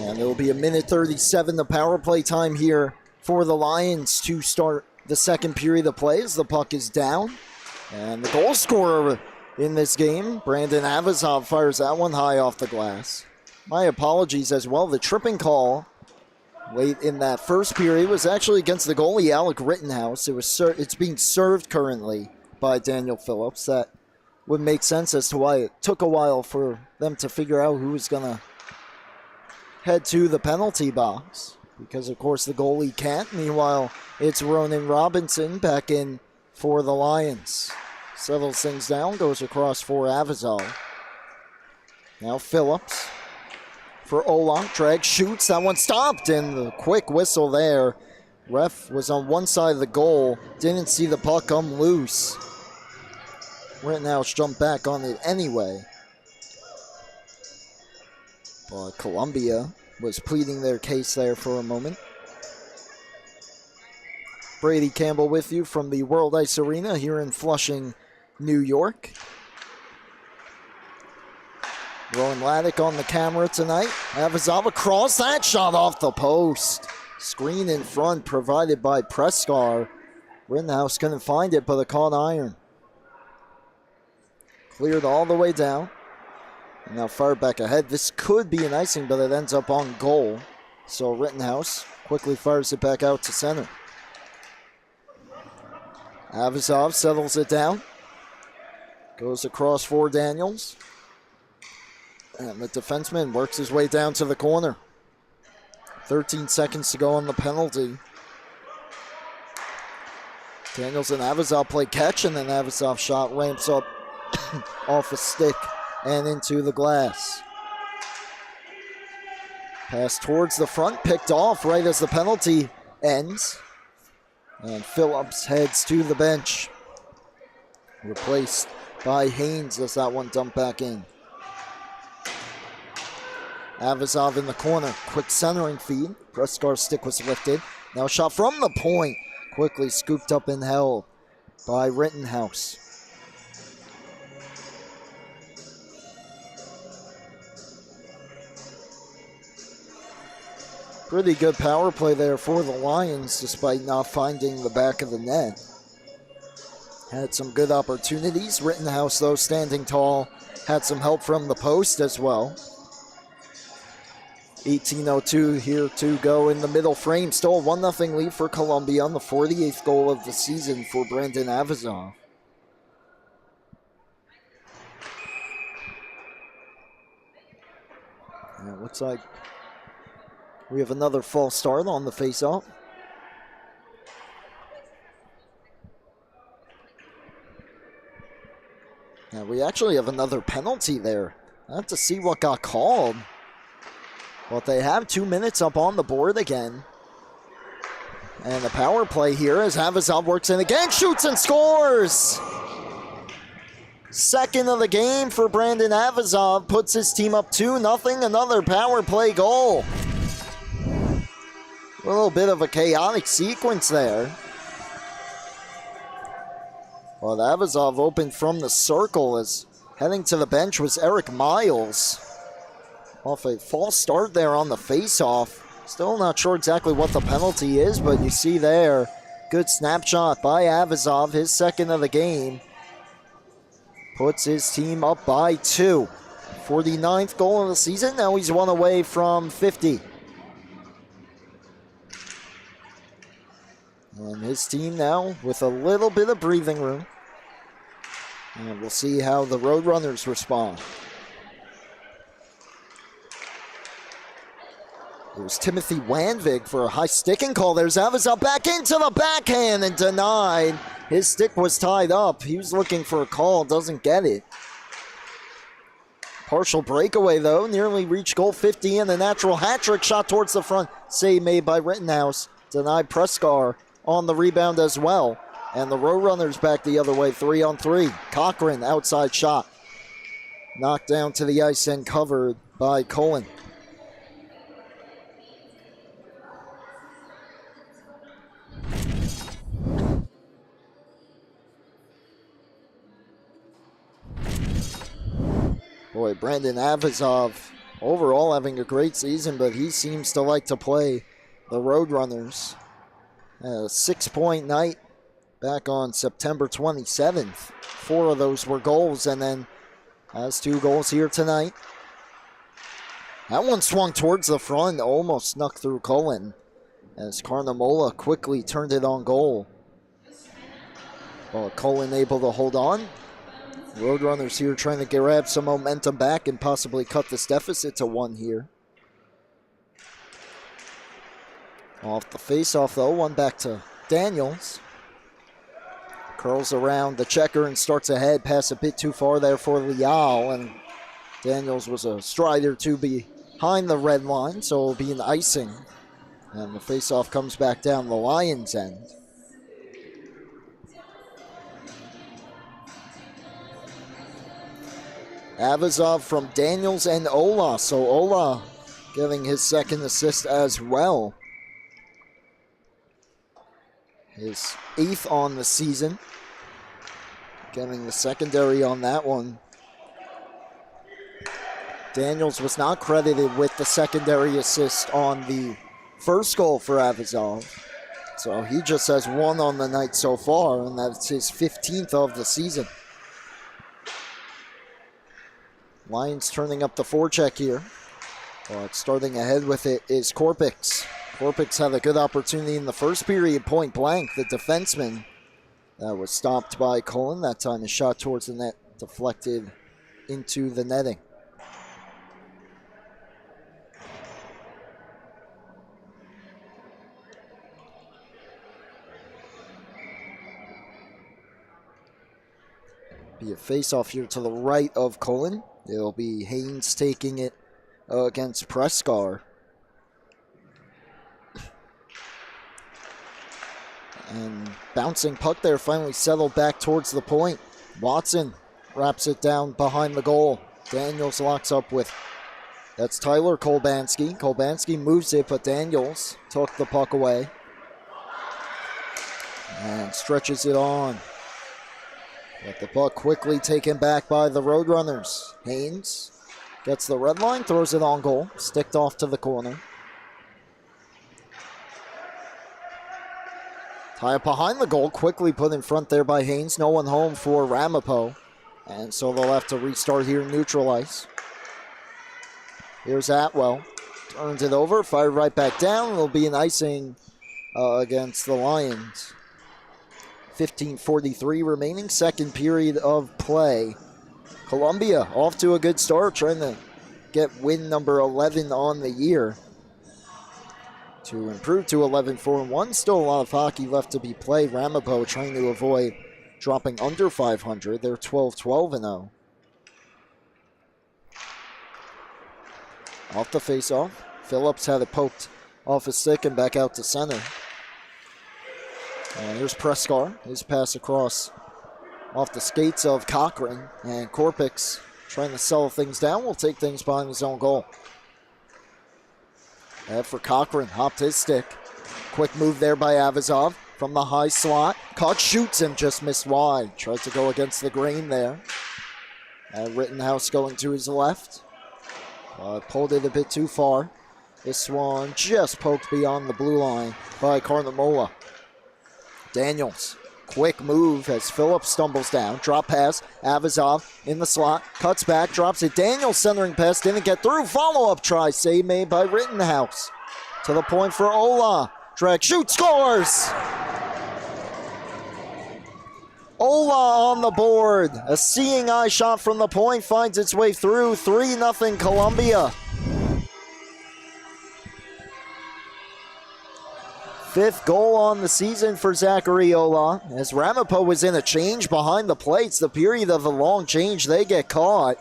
And it will be a minute 37, the power play time here for the Lions to start the second period of play as the puck is down. And the goal scorer in this game, Brandon Avazov, fires that one high off the glass. My apologies as well. The tripping call late in that first period was actually against the goalie, Alec Rittenhouse. It's being served currently by Daniel Phillips. That would make sense as to why it took a while for them to figure out who was going to head to the penalty box. Because, of course, the goalie can't. Meanwhile, it's Ronan Robinson back in for the Lions. Settles things down, goes across for Avazov. Now Phillips for Olak, drag, shoots, that one stopped, and the quick whistle there. Ref was on one side of the goal, didn't see the puck come loose. Rittenhouse jumped back on it anyway. But Columbia was pleading their case there for a moment. Brady Campbell with you from the World Ice Arena here in Flushing, New York. Rowan Laddick on the camera tonight. Avazov across, that shot off the post. Screen in front provided by Preskar. Rittenhouse couldn't find it, but a caught iron. Cleared all the way down. And now fired back ahead. This could be an icing, but it ends up on goal. So Rittenhouse quickly fires it back out to center. Avazov settles it down. Goes across for Daniels. And the defenseman works his way down to the corner. 13 seconds to go on the penalty. Daniels and Avazov play catch, and then Avazov's shot ramps up off a stick and into the glass. Pass towards the front, picked off right as the penalty ends. And Phillips heads to the bench. Replaced by Haynes as that one dumped back in. Avazov in the corner, quick centering feed. Preskar's stick was lifted. Now shot from the point, quickly scooped up and held by Rittenhouse. Pretty good power play there for the Lions despite not finding the back of the net. Had some good opportunities. Rittenhouse, though, standing tall, had some help from the post as well. 18:02 here to go in the middle frame. Still a 1-0 lead for Columbia on the 48th goal of the season for Brandon Avazov. And it looks like we have another false start on the faceoff. And we actually have another penalty there. I have to see what got called. But they have 2 minutes up on the board again. And the power play here as Avazov works in again, shoots and scores! Second of the game for Brandon Avazov, puts his team up 2-0, another power play goal. A little bit of a chaotic sequence there. But Avazov opened from the circle as heading to the bench was Eric Miles. Off a false start there on the face-off. Still not sure exactly what the penalty is, but you see there, good snapshot by Avazov, his second of the game. Puts his team up by 2. 49th goal of the season, now he's one away from 50. And his team now with a little bit of breathing room. And we'll see how the Roadrunners respond. It was Timothy Wanvig for a high sticking call. There's Avazov back into the backhand and denied. His stick was tied up. He was looking for a call, doesn't get it. Partial breakaway though, nearly reached goal 50 and a natural hat trick shot towards the front. Save made by Rittenhouse. Denied Preskar on the rebound as well. And the Roadrunners back the other way, 3-on-3. Cochran, outside shot. Knocked down to the ice and covered by Cullen. Boy, Brandon Avazov overall having a great season, but he seems to like to play the Roadrunners. A 6-point night back on September 27th. 4 of those were goals, and then has 2 goals here tonight. That one swung towards the front, almost snuck through Cullen, as Carnamola quickly turned it on goal. Well, Cullen able to hold on. Roadrunners here trying to grab some momentum back and possibly cut this deficit to 1 here. Off the face-off, though, one back to Daniels. Curls around the checker and starts ahead. Pass a bit too far there for Leal, and Daniels was a stride or 2 behind the red line, so it'll be an icing. And the face-off comes back down the Lions' end. Avazov from Daniels and Ola, so Ola getting his 2nd assist as well. His 8th on the season. Getting the secondary on that one. Daniels was not credited with the secondary assist on the first goal for Avazov. So he just has 1 on the night so far, and that's his 15th of the season. Lions turning up the forecheck here. But starting ahead with it is Korpix. Korpix had a good opportunity in the first period, point blank. The defenseman that was stopped by Cullen. That time a shot towards the net, deflected into the netting. Be a face-off here to the right of Cullen. It'll be Haynes taking it against Prescar. And bouncing puck there, finally settled back towards the point. Watson wraps it down behind the goal. Daniels locks up with, that's Tyler Kolbanski. Kolbanski moves it, but Daniels took the puck away. And stretches it on. But the puck quickly taken back by the Roadrunners. Haynes gets the red line, throws it on goal. Sticked off to the corner. Tie up behind the goal, quickly put in front there by Haynes. No one home for Ramapo. And so they'll have to restart here, neutral ice. Here's Atwell. Turns it over, fired right back down. It'll be an icing against the Lions. 15:43 remaining, 2nd period of play. Columbia off to a good start, trying to get win number 11 on the year to improve to 11-4-1. Still a lot of hockey left to be played. Ramapo trying to avoid dropping under 500. They're 12-12-0. Off the faceoff, Phillips had it poked off his stick and back out to center. And here's Prescar, his pass across off the skates of Cochran, and Korpix trying to settle things down, will take things behind his own goal. And for Cochran, hopped his stick. Quick move there by Avazov from the high slot. Caught, shoots him, just missed wide. Tried to go against the grain there. And Rittenhouse going to his left. Pulled it a bit too far. This one just poked beyond the blue line by Carnamola. Daniels, quick move as Phillips stumbles down. Drop pass, Avazov in the slot, cuts back, drops it. Daniels centering pass, didn't get through. Follow-up try, save made by Rittenhouse. To the point for Ola. Drag, shoot, scores! Ola on the board. A seeing eye shot from the point finds its way through. 3-0 Columbia. 5th goal on the season for Zachary Ola. As Ramapo was in a change behind the plates, the period of the long change, they get caught.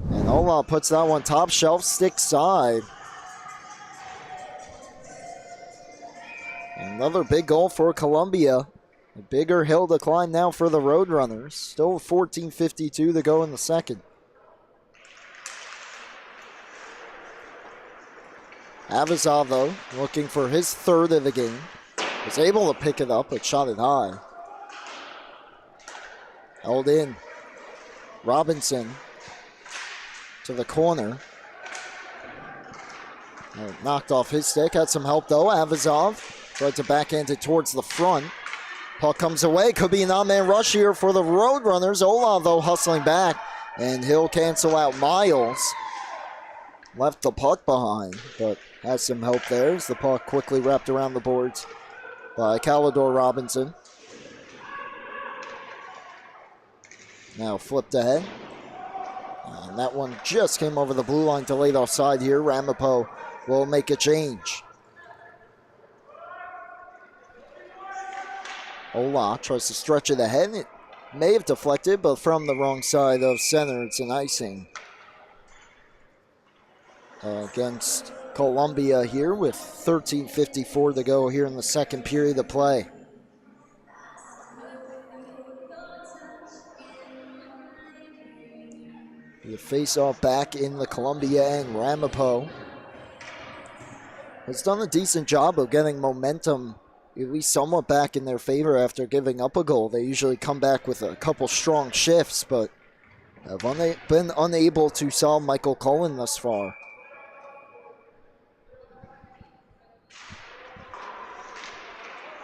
And Ola puts that one top shelf, stick side. Another big goal for Columbia. A bigger hill to climb now for the Roadrunners. Still 14:52 to go in the second. Avazov, though, looking for his 3rd of the game. Was able to pick it up, but shot it high. Held in. Robinson to the corner. Knocked off his stick. Had some help though. Avazov tried to backhand it towards the front. Puck comes away. Could be an on-man rush here for the Roadrunners. Olaf though hustling back, and he'll cancel out Miles. Left the puck behind, but has some help there as the puck quickly wrapped around the boards by Calidor Robinson. Now flipped ahead. And that one just came over the blue line, delayed offside here. Ramapo will make a change. Ola tries to stretch it ahead. It may have deflected, but from the wrong side of center, it's an icing. Against Columbia here with 13:54 to go here in the second period of play. The face-off back in the Columbia end. Ramapo has done a decent job of getting momentum at least somewhat back in their favor after giving up a goal. They usually come back with a couple strong shifts, but have been unable to solve Michael Cullen thus far.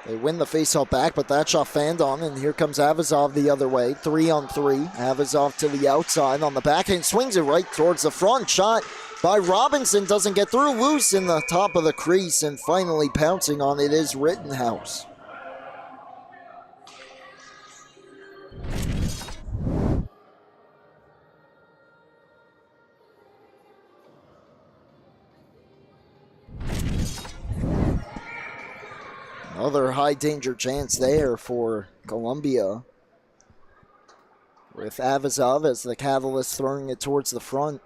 They win the faceoff back, but that shot fanned on, and here comes Avazov the other way. 3-on-3. Avazov to the outside on the backhand, swings it right towards the front. Shot by Robinson, doesn't get through, loose in the top of the crease, and finally pouncing on it is Rittenhouse. Another high danger chance there for Columbia, with Avazov as the catalyst throwing it towards the front.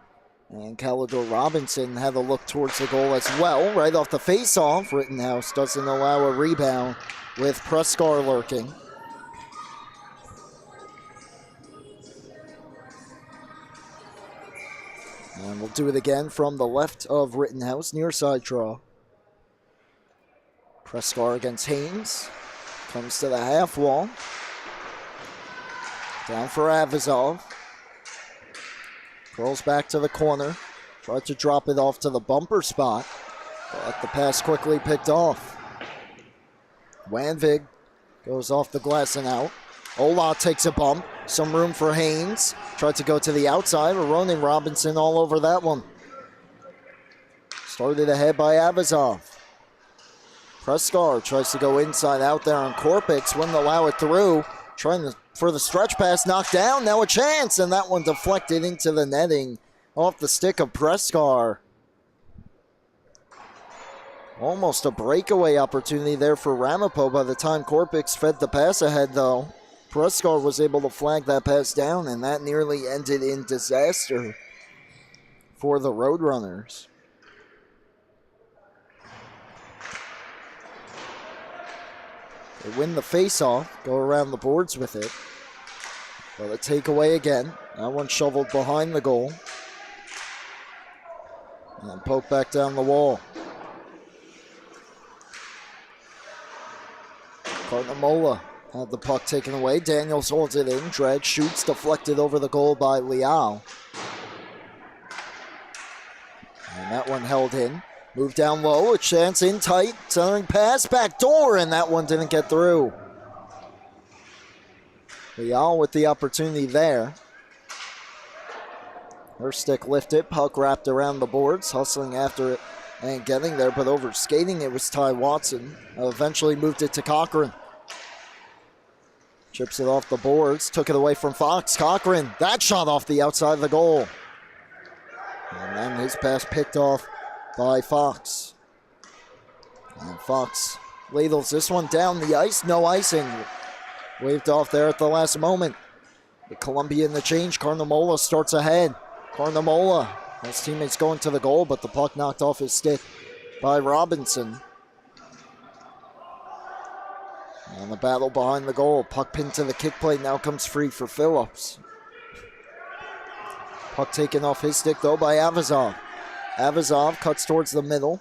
And Calidor Robinson had a look towards the goal as well. Right off the face-off, Rittenhouse doesn't allow a rebound with Preskar lurking. And we'll do it again from the left of Rittenhouse, near side draw. Preskar against Haynes. Comes to the half wall. Down for Avazov. Curls back to the corner. Tried to drop it off to the bumper spot, but the pass quickly picked off. Wanvig goes off the glass and out. Ola takes a bump. Some room for Haynes. Tried to go to the outside. Ronan Robinson all over that one. Started ahead by Avazov. Preskar tries to go inside out there on Korpix. Wouldn't allow it through. Trying for the stretch pass, knocked down. Now a chance, and that one deflected into the netting off the stick of Preskar. Almost a breakaway opportunity there for Ramapo by the time Korpix fed the pass ahead, though. Preskar was able to flag that pass down, and that nearly ended in disaster for the Roadrunners. They win the face-off, go around the boards with it. But a takeaway again. That one shoveled behind the goal. And poke back down the wall. Carnamola had the puck taken away. Daniels holds it in. Drag shoots, deflected over the goal by Leal. And that one held in. Move down low, a chance in tight. Centering pass, back door, and that one didn't get through. Leal with the opportunity there. Her stick lifted, puck wrapped around the boards, hustling after it and getting there, but over skating it was Ty Watson. Eventually moved it to Cochran. Chips it off the boards, took it away from Fox. Cochran, that shot off the outside of the goal. And then his pass picked off by Fox. And Fox ladles this one down the ice, no icing. Waved off there at the last moment. The Columbia in the change, Carnamola starts ahead. Carnamola, his teammates going to the goal, but the puck knocked off his stick by Robinson. And the battle behind the goal, puck pinned to the kick plate, now comes free for Phillips. Puck taken off his stick though by Avazov. Avazov cuts towards the middle.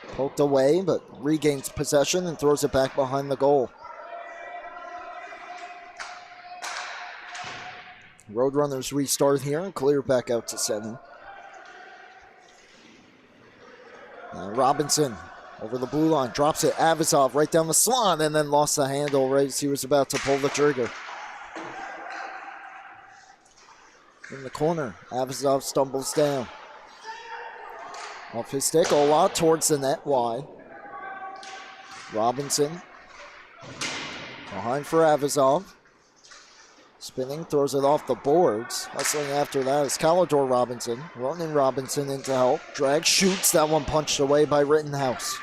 Poked away, but regains possession and throws it back behind the goal. Roadrunners restart here and clear back out to center. And Robinson over the blue line, drops it. Avazov right down the slot and then lost the handle right as he was about to pull the trigger. In the corner, Avazov stumbles down. Off his stick, Ola towards the net, wide. Robinson behind for Avazov. Spinning, throws it off the boards. Hustling after that is Calidor Robinson. Ronan Robinson in to help. Drag, shoots. That one punched away by Rittenhouse.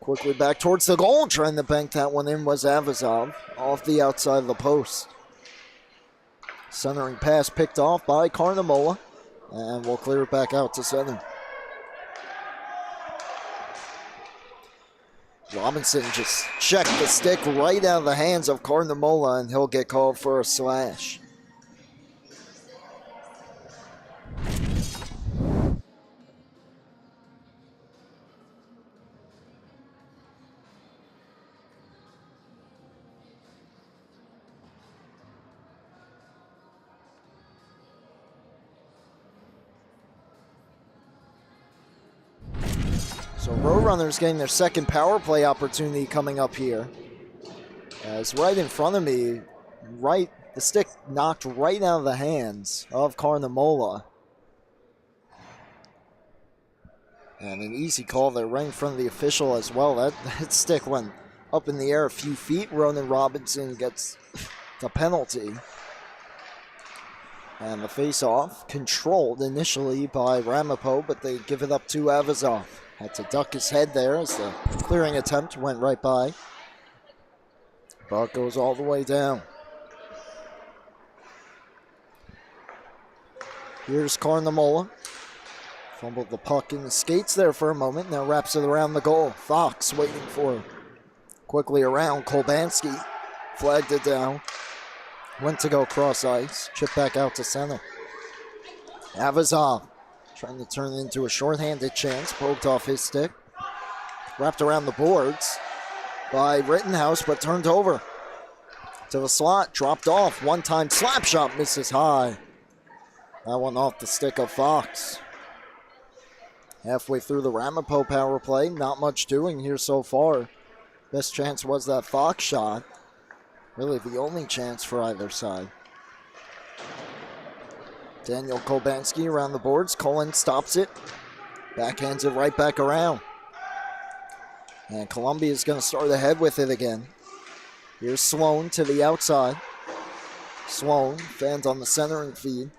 Quickly back towards the goal. Trying to bank that one in was Avazov. Off the outside of the post. Centering pass picked off by Carnamola. And we'll clear it back out to center. Robinson just checked the stick right out of the hands of Carnamola, and he'll get called for a slash. So Roadrunners getting their second power play opportunity coming up here. As right in front of me, the stick knocked right out of the hands of Carnamola. And an easy call there right in front of the official as well. That stick went up in the air a few feet. Ronan Robinson gets the penalty. And the face-off controlled initially by Ramapo, but they give it up to Avazov. Had to duck his head there as the clearing attempt went right by. Puck goes all the way down. Here's Carnamola. Fumbled the puck in the skates there for a moment. Now wraps it around the goal. Fox waiting for him. Quickly around. Kolbanski flagged it down. Went to go cross ice. Chip back out to center. Avazov trying to turn it into a shorthanded chance. Poked off his stick. Wrapped around the boards by Rittenhouse, but turned over to the slot. Dropped off. One-time slap shot misses high. That one off the stick of Fox. Halfway through the Ramapo power play. Not much doing here so far. Best chance was that Fox shot. Really the only chance for either side. Daniel Kolbanski around the boards. Cullen stops it. Backhands it right back around. And Columbia is going to start ahead with it again. Here's Sloan to the outside. Sloan fans on the centering feed.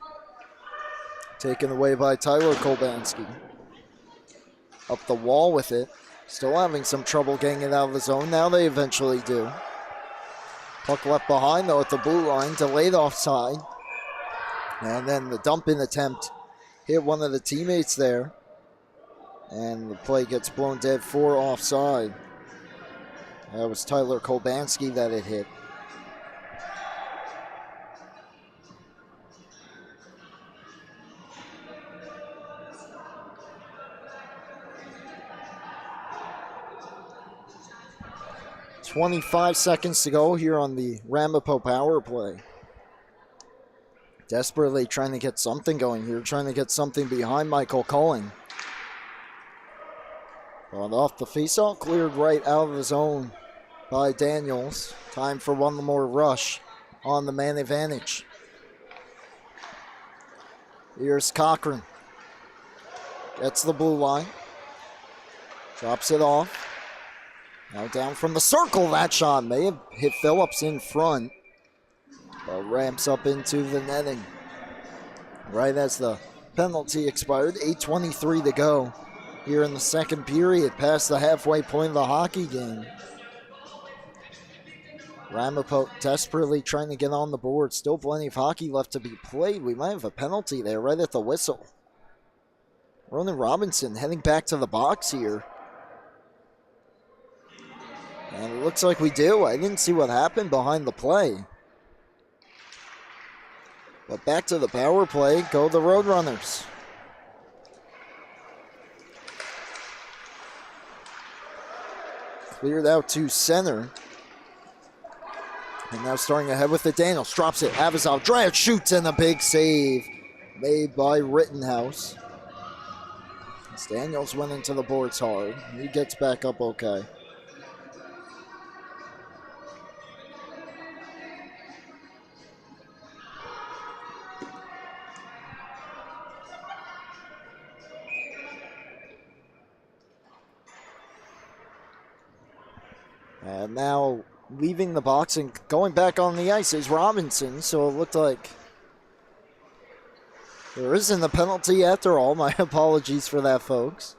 Taken away by Tyler Kolbanski. Up the wall with it. Still having some trouble getting it out of the zone. Now they eventually do. Puck left behind though at the blue line. Delayed offside. And then the dump-in attempt hit one of the teammates there. And the play gets blown dead for offside. That was Tyler Kolbanski that it hit. .25 seconds to go here on the Ramapo power play. Desperately trying to get something going here, trying to get something behind Michael Cullen. But off the faceoff, cleared right out of the zone by Daniels. Time for one more rush on the man advantage. Here's Cochran. Gets the blue line. Drops it off. Now down from the circle. That shot may have hit Phillips in front, but ramps up into the netting right as the penalty expired. 8:23 to go here in the second period, past the halfway point of the hockey game. Ramapo desperately trying to get on the board. Still plenty of hockey left to be played. We might have a penalty there right at the whistle. Ronan Robinson heading back to the box here. And it looks like we do. I didn't see what happened behind the play. But back to the power play go the Roadrunners. Cleared out to center. And now starting ahead with it, Daniels drops it. Avazov drive, shoots, and a big save made by Rittenhouse. As Daniels went into the boards hard. He gets back up okay. And now leaving the box and going back on the ice is Robinson, so it looked like there isn't a penalty after all. My apologies for that, folks.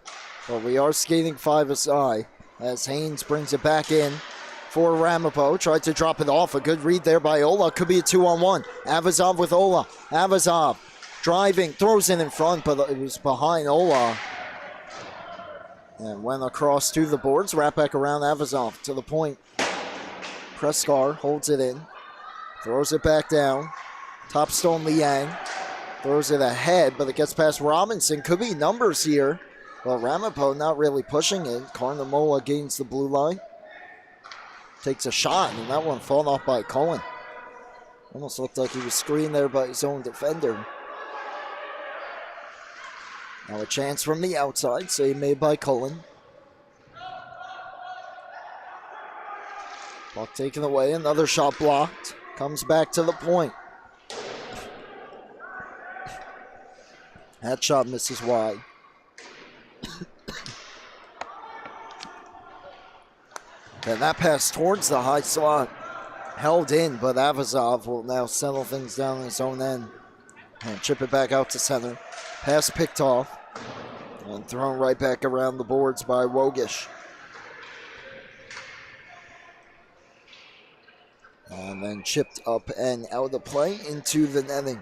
But we are skating 5 aside as Haynes brings it back in for Ramapo. Tried to drop it off. A good read there by Ola. Could be a 2-on-1. Avazov with Ola. Avazov driving, throws it in front, but it was behind Ola. And went across to the boards. Wrap back around Avazov to the point. Preskar holds it in. Throws it back down. Top stone Liang. Throws it ahead, but it gets past Robinson. Could be numbers here. Well, Ramapo not really pushing it. Carnamola gains the blue line. Takes a shot, and that one fallen off by Cullen. Almost looked like he was screened there by his own defender. Now a chance from the outside, save made by Cullen. Puck taken away, another shot blocked. Comes back to the point. That shot misses wide. And that pass towards the high slot. Held in, but Avazov will now settle things down on his own end. And chip it back out to center. Pass picked off. And thrown right back around the boards by Wogish. And then chipped up and out of play into the netting.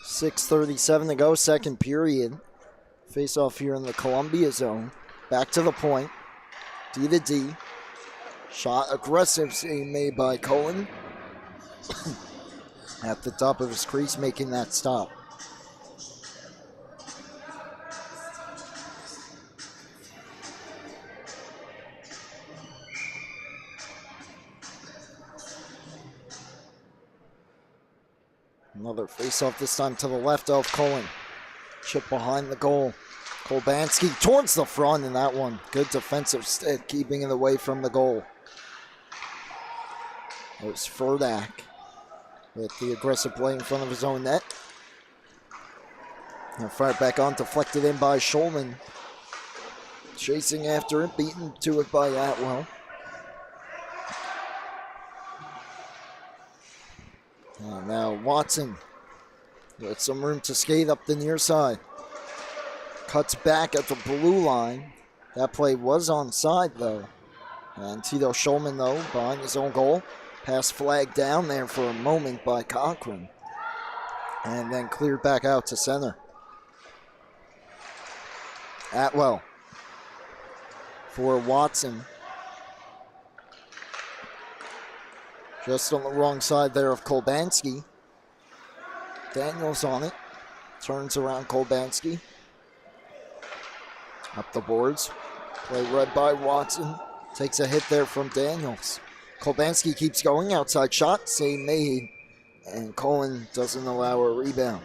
.6:37 to go, second period. Face off here in the Columbia zone. Back to the point. D to D. Shot aggressive save made by Cullen. At the top of his crease, making that stop. Another face-off, this time to the left of Cullen. Chip behind the goal. Kolbanski towards the front in that one. Good defensive stick, keeping it away from the goal. It was Furdak with the aggressive play in front of his own net. And fired back on, deflected in by Schulman. Chasing after it, beaten to it by Atwell. And now Watson with some room to skate up the near side. Cuts back at the blue line. That play was onside though. And Tito Schulman though, behind his own goal. Pass flagged down there for a moment by Cochran. And then cleared back out to center. Atwell for Watson. Just on the wrong side there of Kolbanski. Daniels on it. Turns around Kolbanski. Up the boards. Play read by Watson. Takes a hit there from Daniels. Kolbanski keeps going. Outside shot. Save made. And Cullen doesn't allow a rebound.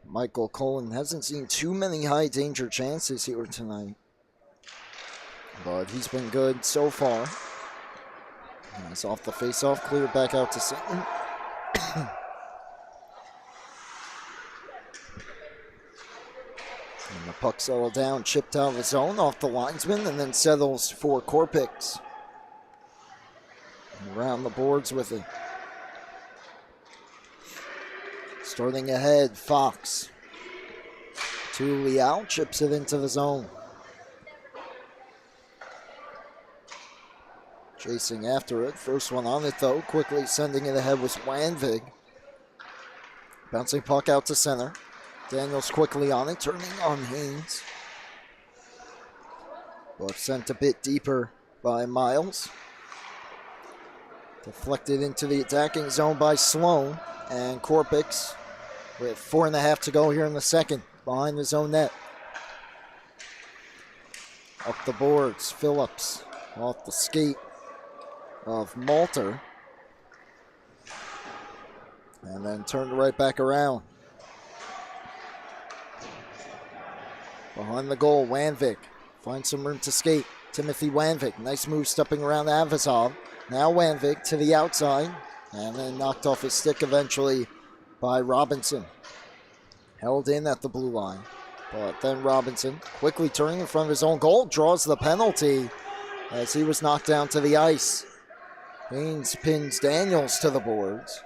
Michael Cullen hasn't seen too many high danger chances here tonight. But he's been good so far. Nice off the face-off, cleared back out to center. And the puck settled down, chipped out of the zone off the linesman, and then settles for Korpix. Around the boards with it. Starting ahead, Fox. To Liao, chips it into the zone. Chasing after it. First one on it, though. Quickly sending it ahead was Wanvig. Bouncing puck out to center. Daniels quickly on it, turning on Haynes. But sent a bit deeper by Miles. Deflected into the attacking zone by Sloan. And Korpix with 4.5 to go here in the second. Behind his own net. Up the boards, Phillips off the skate of Malter. And then turned right back around. Behind the goal, Wanvik finds some room to skate. Timothy Wanvik, nice move stepping around Avazov. Now Wanvik to the outside, and then knocked off his stick eventually by Robinson. Held in at the blue line, but then Robinson quickly turning in front of his own goal, draws the penalty as he was knocked down to the ice. Haynes pins Daniels to the boards.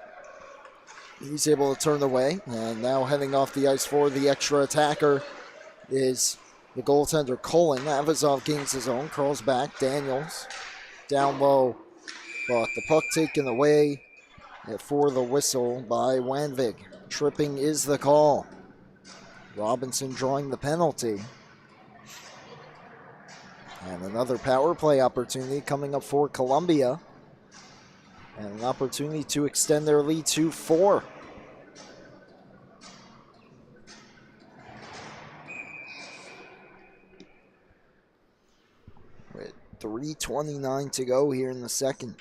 He's able to turn away, and now heading off the ice for the extra attacker is the goaltender Cullen. Avazov gains his own, curls back. Daniels down low, but the puck taken away for the whistle by Wanvig. Tripping is the call. Robinson drawing the penalty. And another power play opportunity coming up for Columbia. And an opportunity to extend their lead to 4. With 3:29 to go here in the second.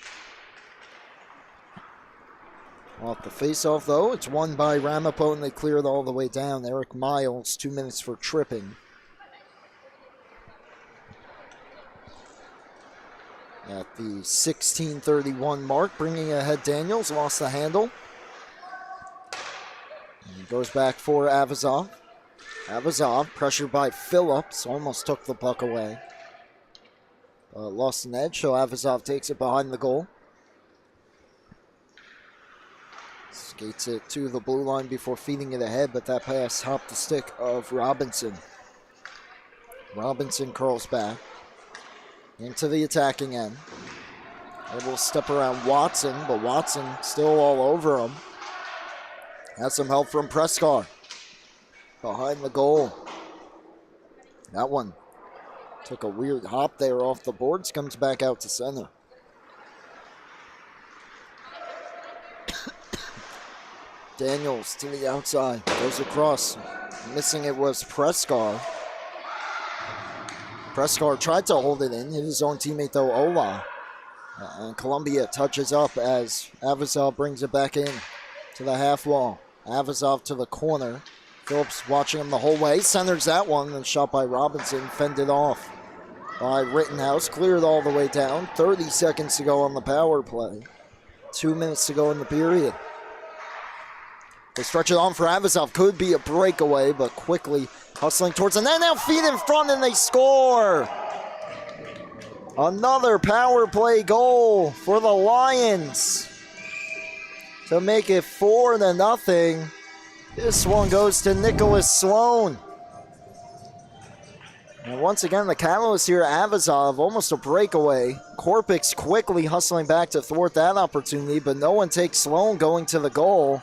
Off the face-off, though, it's won by Ramapo, and they clear it all the way down. Eric Miles, 2 minutes for tripping. At the 16:31 mark, bringing ahead Daniels, lost the handle. And goes back for Avazov. Avazov, pressured by Phillips, almost took the puck away. Lost an edge, so Avazov takes it behind the goal. Skates it to the blue line before feeding it ahead, but that pass hopped the stick of Robinson. Robinson curls back into the attacking end. Able to step around Watson, but Watson still all over him. Has some help from Prescar. Behind the goal. That one took a weird hop there off the boards, comes back out to center. Daniels to the outside, goes across. Missing it was Prescar. Prescar tried to hold it in, hit his own teammate though, Ola. And Columbia touches up as Avazov brings it back in to the half wall. Avazov to the corner. Phillips watching him the whole way, centers that one, and shot by Robinson, fended off by Rittenhouse, cleared all the way down. 30 seconds to go on the power play. 2 minutes to go in the period. They stretch it on for Avazov. Could be a breakaway, but quickly hustling towards the net. Now feet in front and they score. Another power play goal for the Lions to make it 4-0. This one goes to Nicholas Sloan. And once again, the catalyst here, Avazov, almost a breakaway. Korpix quickly hustling back to thwart that opportunity, but no one takes Sloan going to the goal.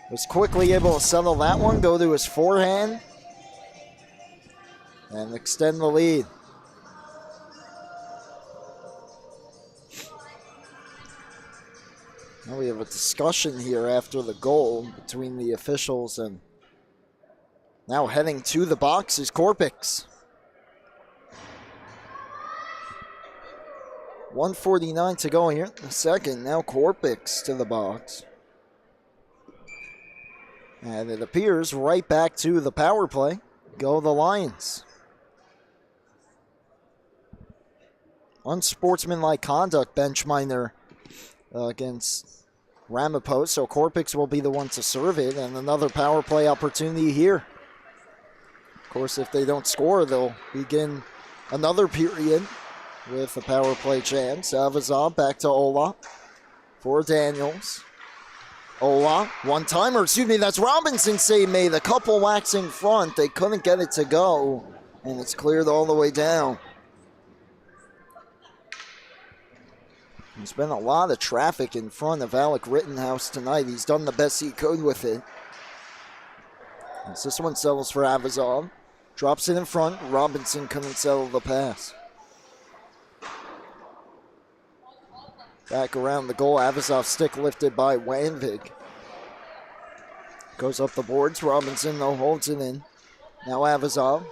Was quickly able to settle that one, go to his forehand, and extend the lead. Now we have a discussion here after the goal between the officials, and now heading to the box is Korpix. 1:49 to go here in the second. Now Korpix to the box. And it appears right back to the power play. Go the Lions. Unsportsmanlike conduct, bench minor against Ramapo. So Korpix will be the one to serve it. And another power play opportunity here. Of course, if they don't score, they'll begin another period with a power play chance. Avazov back to Ola for Daniels. Ola, one-timer, excuse me, that's Robinson save made. A couple whacks in front. They couldn't get it to go, and it's cleared all the way down. There's been a lot of traffic in front of Alec Rittenhouse tonight. He's done the best he could with it. As this one settles for Avazov. Drops it in front. Robinson couldn't settle the pass. Back around the goal. Avazov stick lifted by Wanvig. Goes up the boards. Robinson, though, holds it in. Now Avazov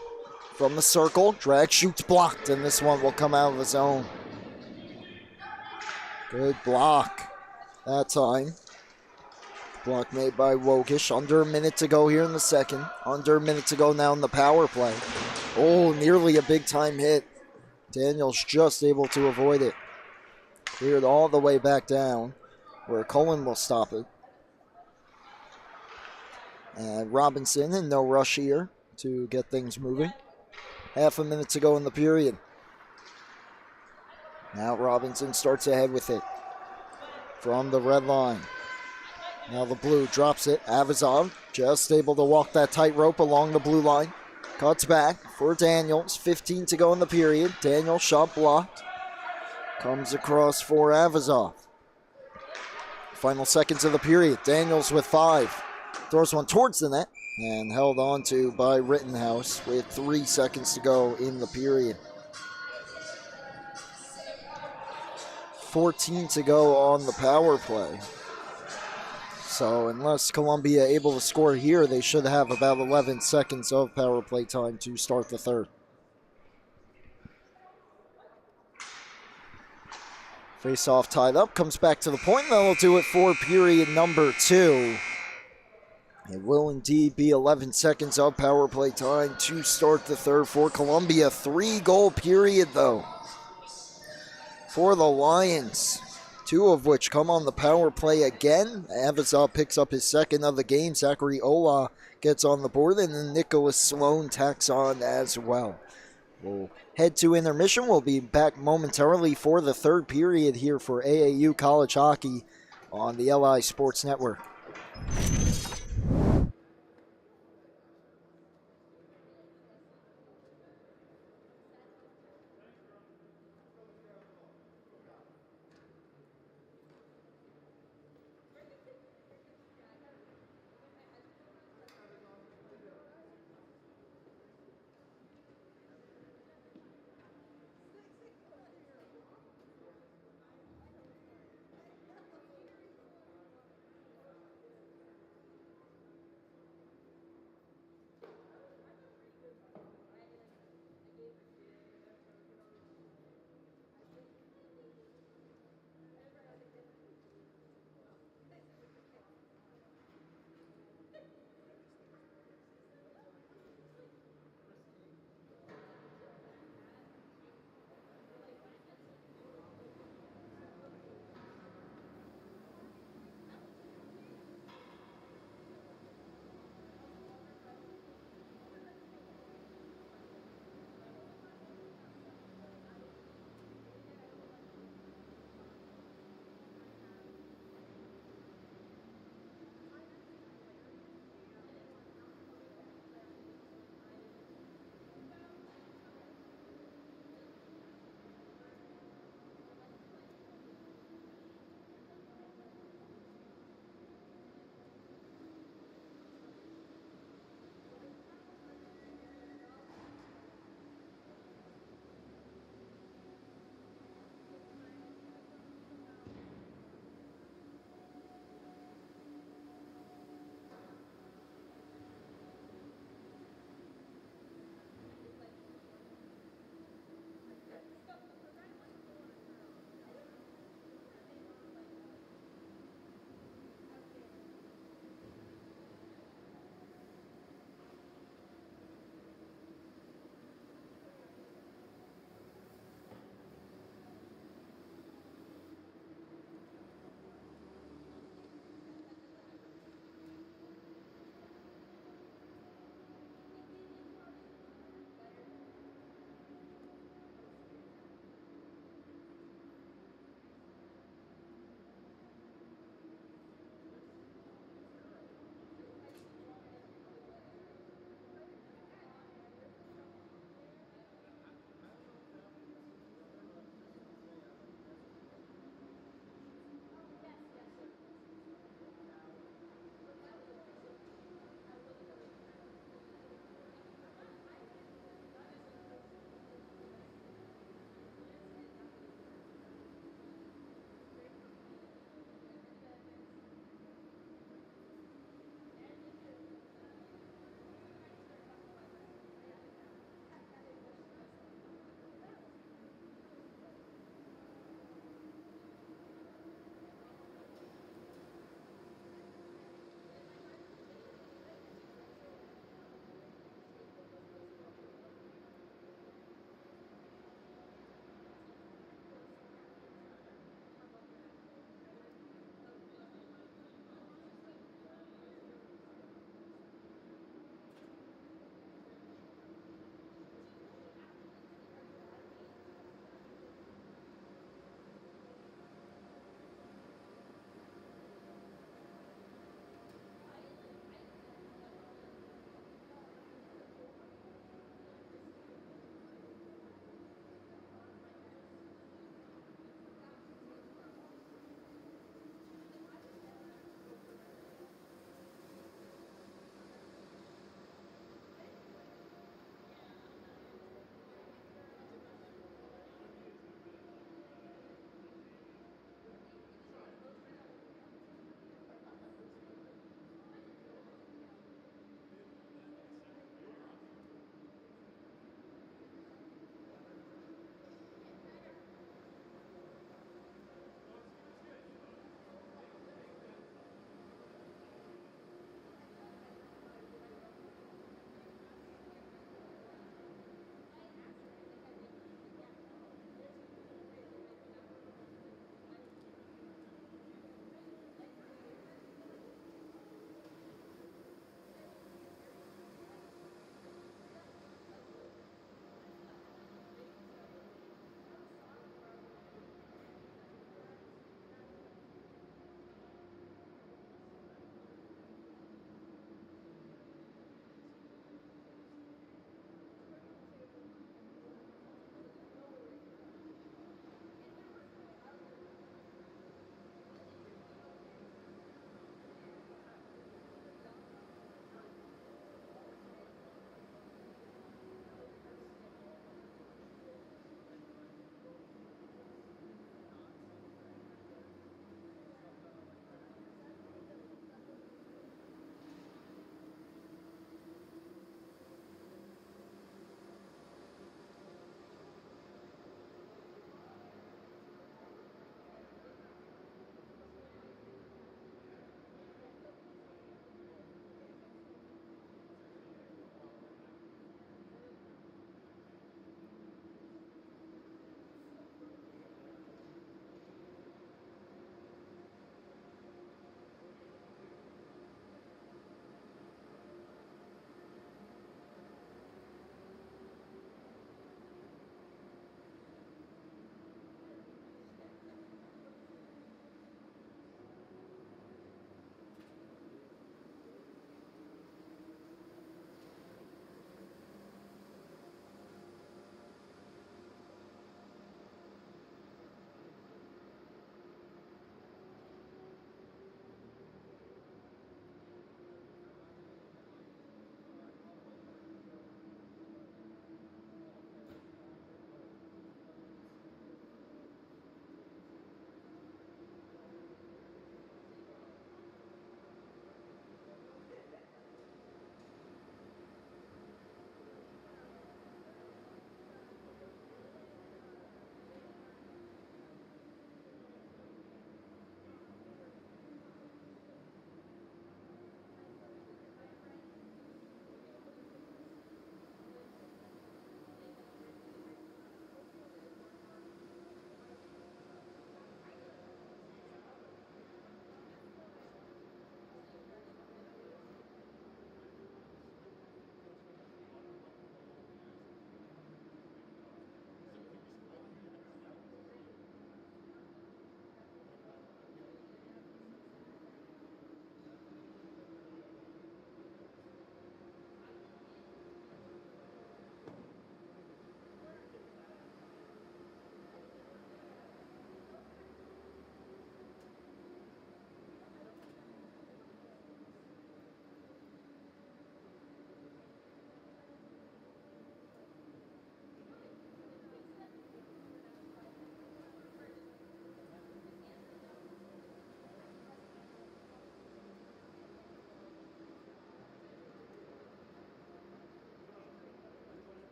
from the circle. Drag, shoots, blocked, and this one will come out of the zone. Good block that time. Block made by Wokish. Under a minute to go here in the second. Under a minute to go now in the power play. Oh, nearly a big-time hit. Daniels just able to avoid it. Cleared all the way back down where Cullen will stop it. And Robinson in no rush here to get things moving. Half a minute to go in the period. Now Robinson starts ahead with it from the red line. Now the blue drops it. Avazov just able to walk that tightrope along the blue line. Cuts back for Daniels. 15 to go in the period. Daniels shot blocked. Comes across for Avazov. Final seconds of the period. Daniels with 5. Throws one towards the net and held on to by Rittenhouse with 3 seconds to go in the period. 14 to go on the power play. So unless Columbia able to score here, they should have about 11 seconds of power play time to start the third. Face-off tied up, comes back to the point. That'll do it for period number 2. It will indeed be 11 seconds of power play time to start the third for Columbia. 3-goal period, though, for the Lions. 2 of which come on the power play again. Avazov picks up his second of the game. Zachary Ola gets on the board, and then Nicholas Sloan tacks on as well. We'll head to intermission. We'll be back momentarily for the third period here for AAU College Hockey on the LI Sports Network.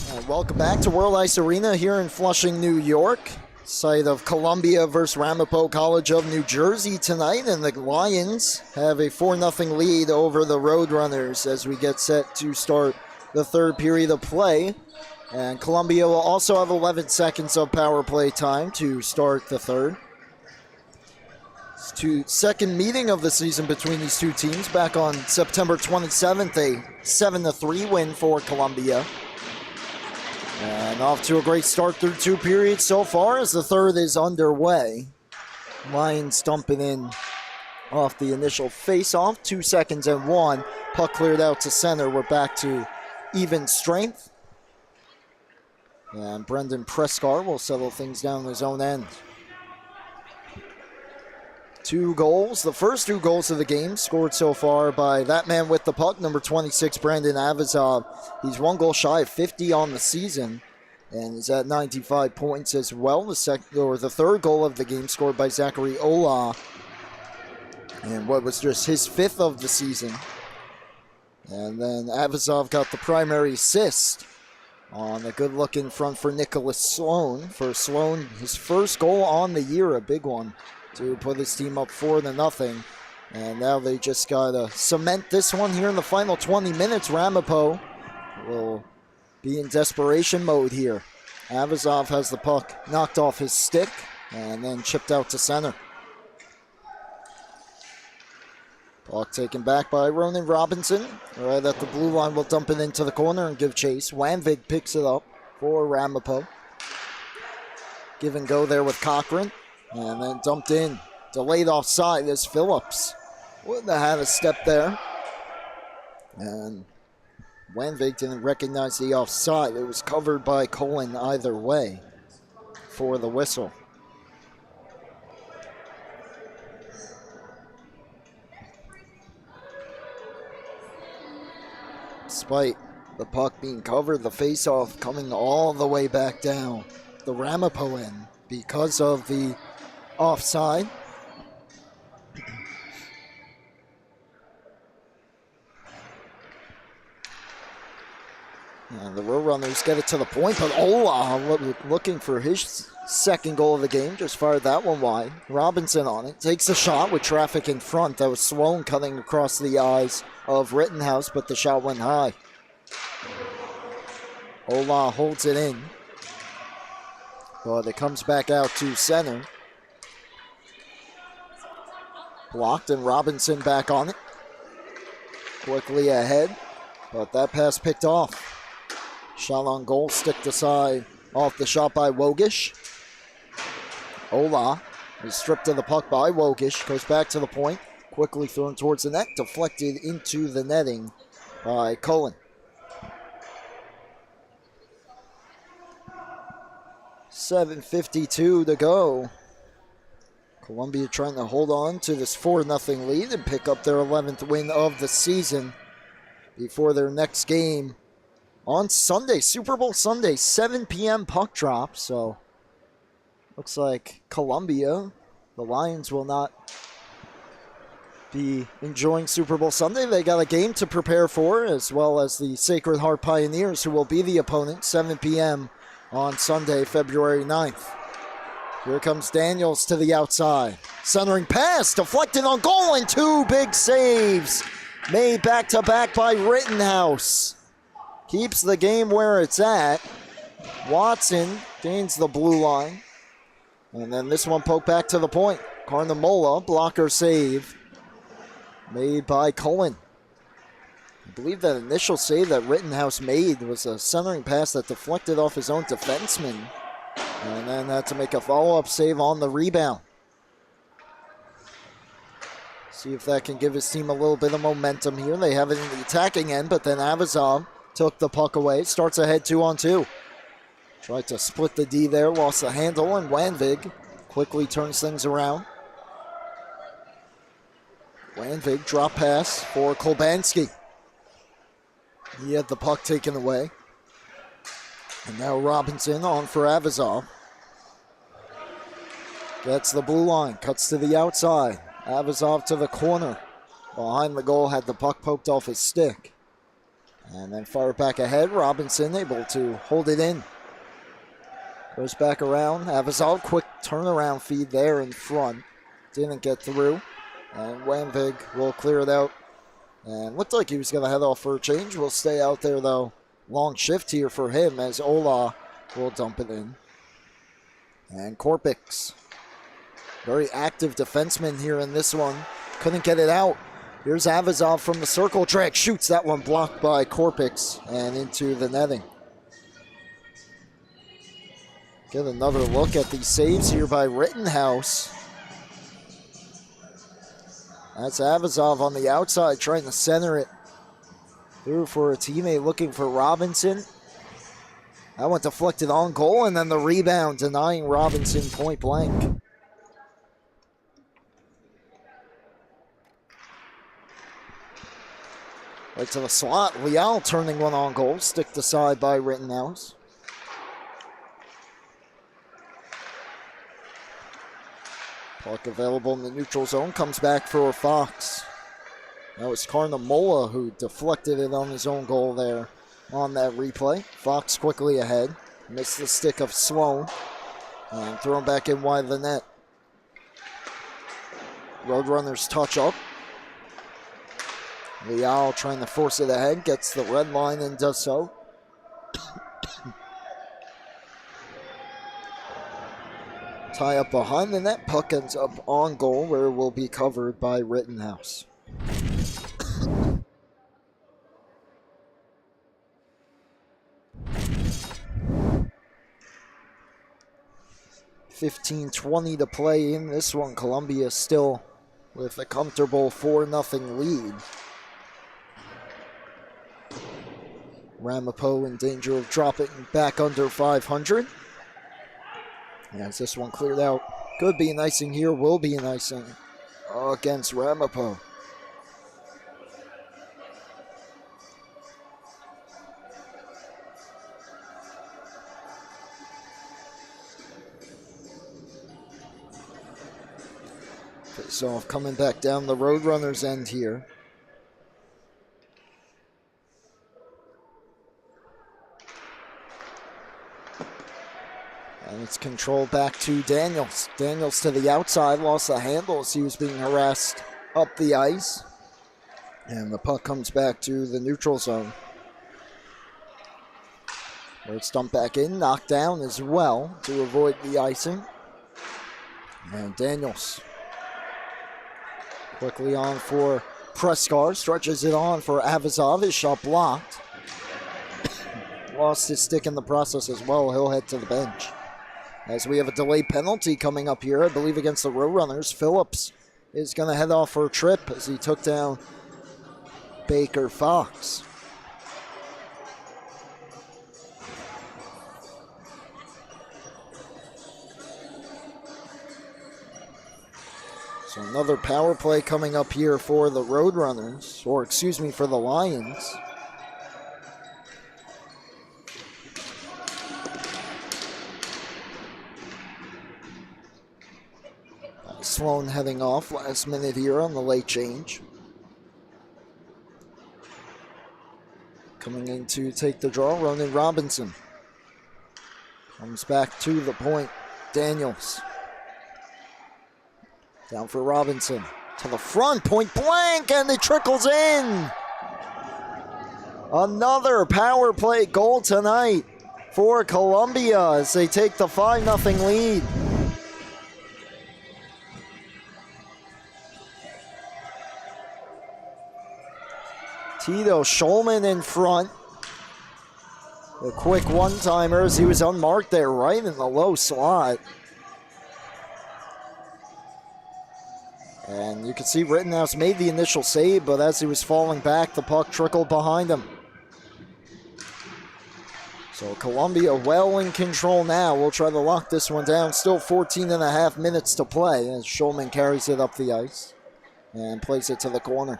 Welcome back to World Ice Arena here in Flushing, New York. Site of Columbia versus Ramapo College of New Jersey tonight. And the Lions have a 4-0 lead over the Roadrunners as we get set to start the third period of play. And Columbia will also have 11 seconds of power play time to start the third. It's second meeting of the season between these two teams. Back on September 27th, a 7-3 win for Columbia. And off to a great start through two periods so far as the third is underway. Lions dumping in off the initial face-off. 2 seconds and 1. Puck cleared out to center. We're back to even strength. And Brendan Prescar will settle things down on his own end. 2 goals. The first 2 goals of the game scored so far by that man with the puck, number 26, Brandon Avazov. He's 1 goal shy of 50 on the season and is at 95 points as well. The third goal of the game scored by Zachary Ola, and what was just his 5th of the season. And then Avazov got the primary assist on a good look in front for Nicholas Sloan. For Sloan, his first goal on the year, a big one, to put his team up 4-0. And now they just got to cement this one here in the final 20 minutes. Ramapo will be in desperation mode here. Avazov has the puck knocked off his stick and then chipped out to center. Puck taken back by Ronan Robinson. Right at the blue line, will dump it into the corner and give chase. Wanvig picks it up for Ramapo. Give and go there with Cochran. And then dumped in. Delayed offside as Phillips wouldn't have had a step there. And Wanvig didn't recognize the offside. It was covered by Cullen either way for the whistle. Despite the puck being covered, the faceoff coming all the way back down the Ramapo end because of the offside. And the Roadrunners get it to the point, but Ola looking for his second goal of the game, just fired that one wide. Robinson on it, takes a shot with traffic in front. That was Sloan cutting across the eyes of Rittenhouse, but the shot went high. Ola holds it in, but it comes back out to center. Blocked, and Robinson back on it. Quickly ahead, but that pass picked off. Shot on goal, sticked aside off the shot by Wogish. Ola is stripped of the puck by Wogish, goes back to the point, quickly thrown towards the net, deflected into the netting by Cullen. .7:52 to go. Columbia trying to hold on to this 4-0 lead and pick up their 11th win of the season before their next game on Sunday, Super Bowl Sunday, 7 p.m. puck drop. So looks like Columbia, the Lions, will not be enjoying Super Bowl Sunday. They got a game to prepare for, as well as the Sacred Heart Pioneers, who will be the opponent, 7 p.m. on Sunday, February 9th. Here comes Daniels to the outside. Centering pass, deflected on goal, and 2 big saves made back-to-back by Rittenhouse. Keeps the game where it's at. Watson gains the blue line. And then this one poked back to the point. Carnamola, blocker save made by Cullen. I believe that initial save that Rittenhouse made was a centering pass that deflected off his own defenseman. And then had to make a follow-up save on the rebound. See if that can give his team a little bit of momentum here. They have it in the attacking end, but then Avazov took the puck away. Starts ahead 2-on-2. Tried to split the D there, lost the handle, and Wanvig quickly turns things around. Wanvig drop pass for Kolbanski. He had the puck taken away. And now Robinson on for Avazov. Gets the blue line, cuts to the outside. Avazov to the corner. Behind the goal, had the puck poked off his stick. And then far back ahead, Robinson able to hold it in. Goes back around. Avazov, quick turnaround feed there in front. Didn't get through. And Wamvig will clear it out. And looked like he was going to head off for a change. Will stay out there, though. Long shift here for him as Ola will dump it in. And Korpix. Very active defenseman here in this one. Couldn't get it out. Here's Avazov from the circle. Drag shoots that one blocked by Korpix and into the netting. Get another look at these saves here by Rittenhouse. That's Avazov on the outside trying to center it through for a teammate looking for Robinson. That one deflected on goal, and then the rebound denying Robinson point blank. Right to the slot. Leal turning one on goal. Sticked aside by Rittenhouse. Puck available in the neutral zone. Comes back for Fox. That was Carnamola who deflected it on his own goal there on that replay. Fox quickly ahead. Missed the stick of Sloan. And thrown back in wide of the net. Roadrunners touch up. Leal trying to force it ahead. Gets the red line and does so. Tie up behind the net. Puck ends up on goal where it will be covered by Rittenhouse. 15:20 to play in this one. Columbia still with a comfortable 4-0 lead. Ramapo in danger of dropping back under 500. As this one cleared out. Could be an icing here, will be an icing against Ramapo. Face-off coming back down the Roadrunners' end here. And it's controlled back to Daniels. Daniels to the outside, lost the handle as he was being harassed up the ice. And the puck comes back to the neutral zone. Where it's dumped back in, knocked down as well to avoid the icing. And Daniels quickly on for Preskar, stretches it on for Avazov. His shot blocked. Lost his stick in the process as well. He'll head to the bench. As we have a delayed penalty coming up here, I believe against the Roadrunners. Phillips is going to head off for a trip as he took down Baker Fox. So another power play coming up here for the Roadrunners, or excuse me, for the Lions. Sloan heading off last minute here on the late change. Coming in to take the draw, Ronan Robinson. Comes back to the point, Daniels. Down for Robinson. To the front, point blank, and it trickles in. Another power play goal tonight for Columbia as they take the 5-0 lead. Tito Schulman in front. A quick one-timer as he was unmarked there right in the low slot. And you can see Rittenhouse made the initial save, but as he was falling back, the puck trickled behind him. So Columbia well in control now. We'll try to lock this one down. Still 14.5 minutes to play as Schulman carries it up the ice and plays it to the corner.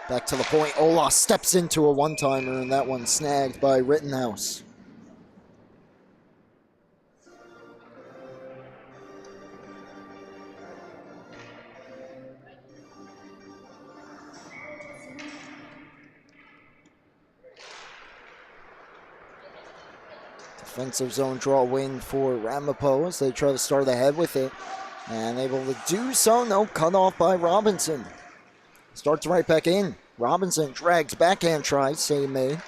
Back to the point. Ola steps into a one-timer, and that one snagged by Rittenhouse. Offensive zone draw win for Ramapo as they try to start ahead with it. And able to do so. No, cut off by Robinson. Starts right back in. Robinson drags backhand try. Save made.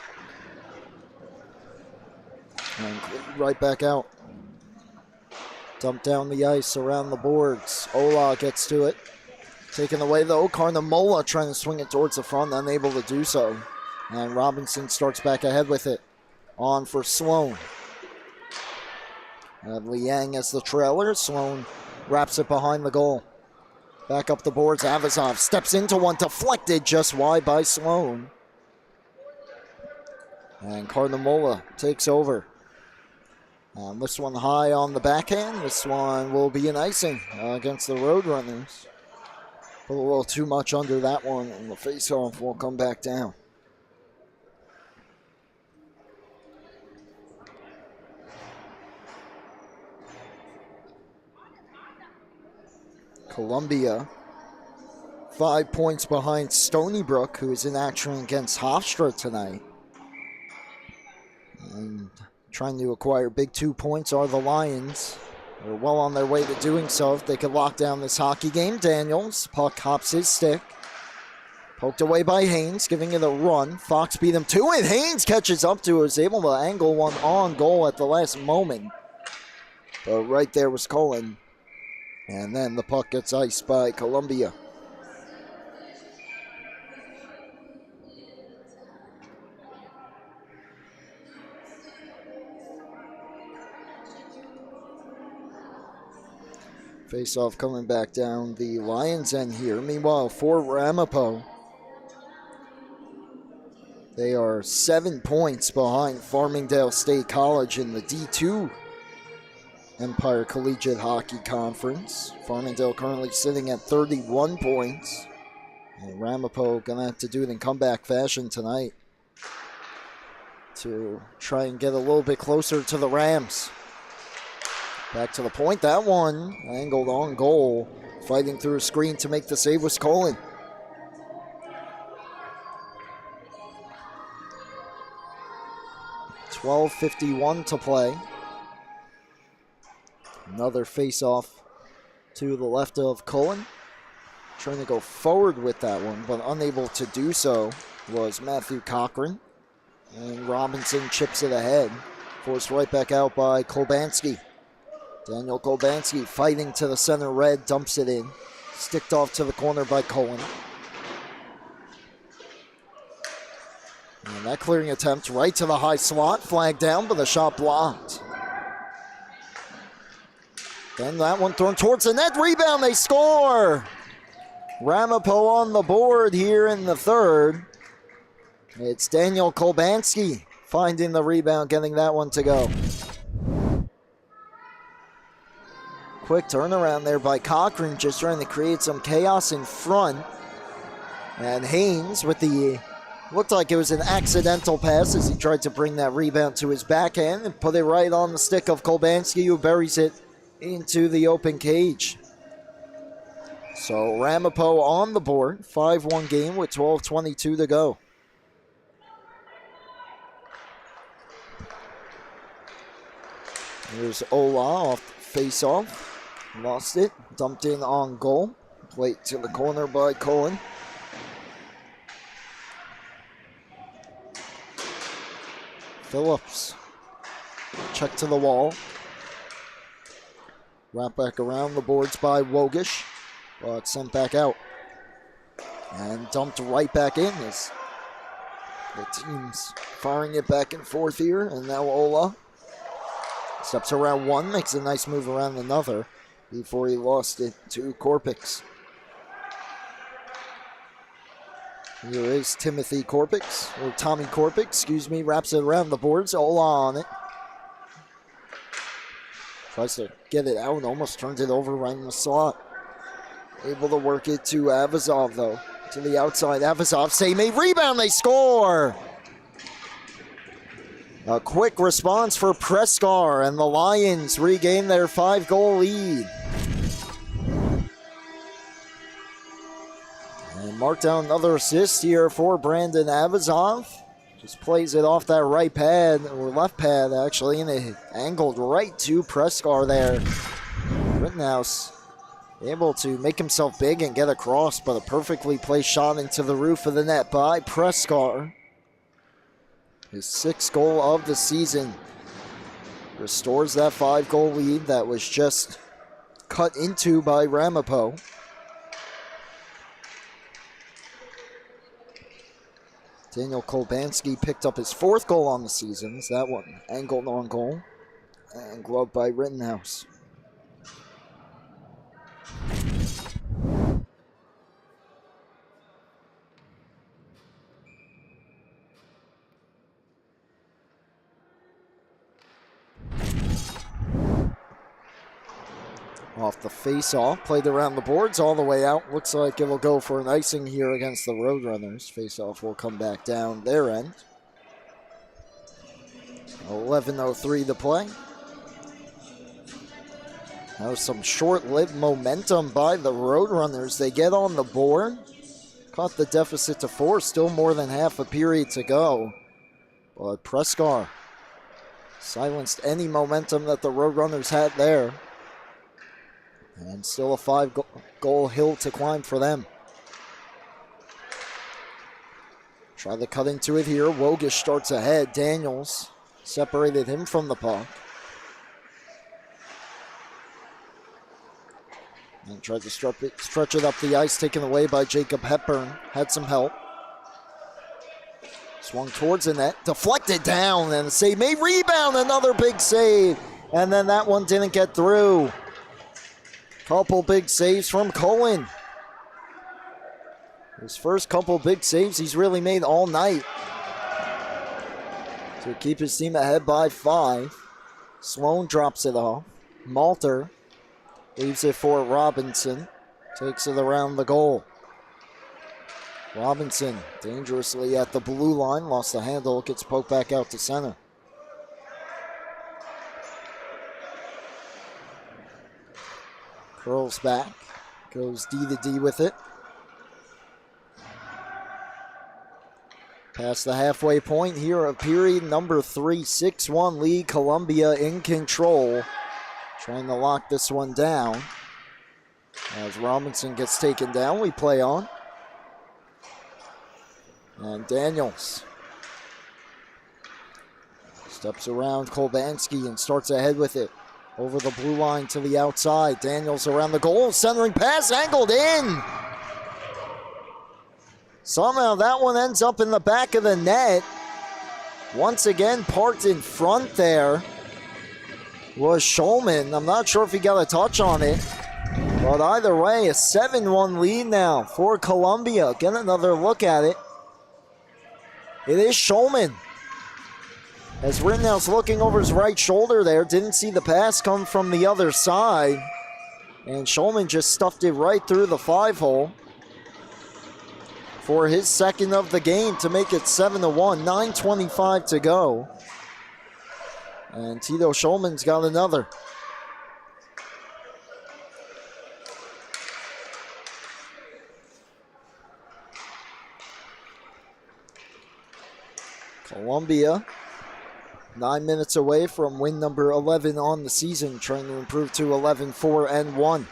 And right back out. Dump down the ice around the boards. Ola gets to it. Taken away though. Carnamola trying to swing it towards the front. Unable to do so. And Robinson starts back ahead with it. On for Sloan. Liang as the trailer. Sloan wraps it behind the goal. Back up the boards. Avazov steps into one. Deflected just wide by Sloan. And Carnamola takes over. This one high on the backhand. This one will be an icing against the Roadrunners. Put a little too much under that one, and the face-off will come back down. Columbia, 5 points behind Stony Brook, who is in action against Hofstra tonight. And trying to acquire big 2 points are the Lions. They're well on their way to doing so if they could lock down this hockey game. Daniels, puck hops his stick. Poked away by Haynes, giving it a run. Fox beat him to it. Haynes catches up to it, is able to angle one on goal at the last moment. But right there was Cullen. And then the puck gets iced by Columbia. Face-off coming back down the Lions' end here. Meanwhile, for Ramapo, they are 7 points behind Farmingdale State College in the D2 Empire Collegiate Hockey Conference. Farmingdale currently sitting at 31 points. And Ramapo going to have to do it in comeback fashion tonight to try and get a little bit closer to the Rams. Back to the point. That one angled on goal. Fighting through a screen to make the save was Colin. .12:51 to play. Another face-off to the left of Cullen. Trying to go forward with that one, but unable to do so was Matthew Cochran. And Robinson chips it ahead. Forced right back out by Kolbanski. Daniel Kolbanski fighting to the center red, dumps it in. Sticked off to the corner by Cullen. And that clearing attempt right to the high slot. Flagged down, but the shot blocked. Then that one thrown towards the net. Rebound, they score! Ramapo on the board here in the third. It's Daniel Kolbanski finding the rebound, getting that one to go. Quick turnaround there by Cochran, just trying to create some chaos in front. And Haynes with the, looked like it was an accidental pass as he tried to bring that rebound to his backhand and put it right on the stick of Kolbanski, who buries it into the open cage. So Ramapo on the board, 5-1 game with 12:22 to go. Here's Ola off face-off. Lost it, dumped in on goal. Plate to the corner by Cullen. Phillips. Check to the wall. Wrap back around the boards by Wogish. But sent back out. And dumped right back in as the team's firing it back and forth here. And now Ola steps around one, makes a nice move around another before he lost it to Korpix. Here is Timothy Korpix, or Tommy Korpix, excuse me, wraps it around the boards. Ola on it. Tries to get it out, almost turns it over right in the slot. Able to work it to Avazov, though. To the outside, Avazov, save made, rebound, they score! A quick response for Prescar, and the Lions regain their 5-goal lead. And mark down another assist here for Brandon Avazov. Just plays it off that right pad, or left pad actually, and it angled right to Prescar there. Rittenhouse able to make himself big and get across, but a perfectly placed shot into the roof of the net by Prescar. His 6th goal of the season. Restores that 5-goal lead that was just cut into by Ramapo. Daniel Kolbanski picked up his 4th goal on the season. That one angled on goal and gloved by Rittenhouse. Off the face-off, played around the boards all the way out. Looks like it'll go for an icing here against the Roadrunners. Face-off will come back down their end. 11:03 to play. Now some short-lived momentum by the Roadrunners. They get on the board. Cut the deficit to 4. Still more than half a period to go. But Prescar silenced any momentum that the Roadrunners had there. And still a 5-goal hill to climb for them. Try to cut into it here. Wogish starts ahead. Daniels separated him from the puck. And tried to stretch it up the ice, taken away by Jacob Hepburn. Had some help. Swung towards the net. Deflected down, and a save made. Rebound, another big save. And then that one didn't get through. Couple big saves from Cullen. His first couple big saves he's really made all night to keep his team ahead by 5. Sloan drops it off. Malter leaves it for Robinson. Takes it around the goal. Robinson dangerously at the blue line. Lost the handle. Gets poked back out to center. Curls back, goes D to D with it. Past the halfway point here of period number 3, 6-1 lead. Columbia in control. Trying to lock this one down. As Robinson gets taken down, we play on. And Daniels steps around Kolbanski and starts ahead with it. Over the blue line to the outside. Daniels around the goal. Centering pass angled in. Somehow that one ends up in the back of the net. Once again parked in front there was Schulman. I'm not sure if he got a touch on it. But either way, a 7-1 lead now for Columbia. Get another look at it. It is Schulman. As Rittenhouse looking over his right shoulder there, didn't see the pass come from the other side. And Schulman just stuffed it right through the 5-hole for his 2nd of the game to make it 7-1. 9:25 to go. And Tito Schulman's got another. Columbia 9 minutes away from win number 11 on the season, trying to improve to 11-4-1.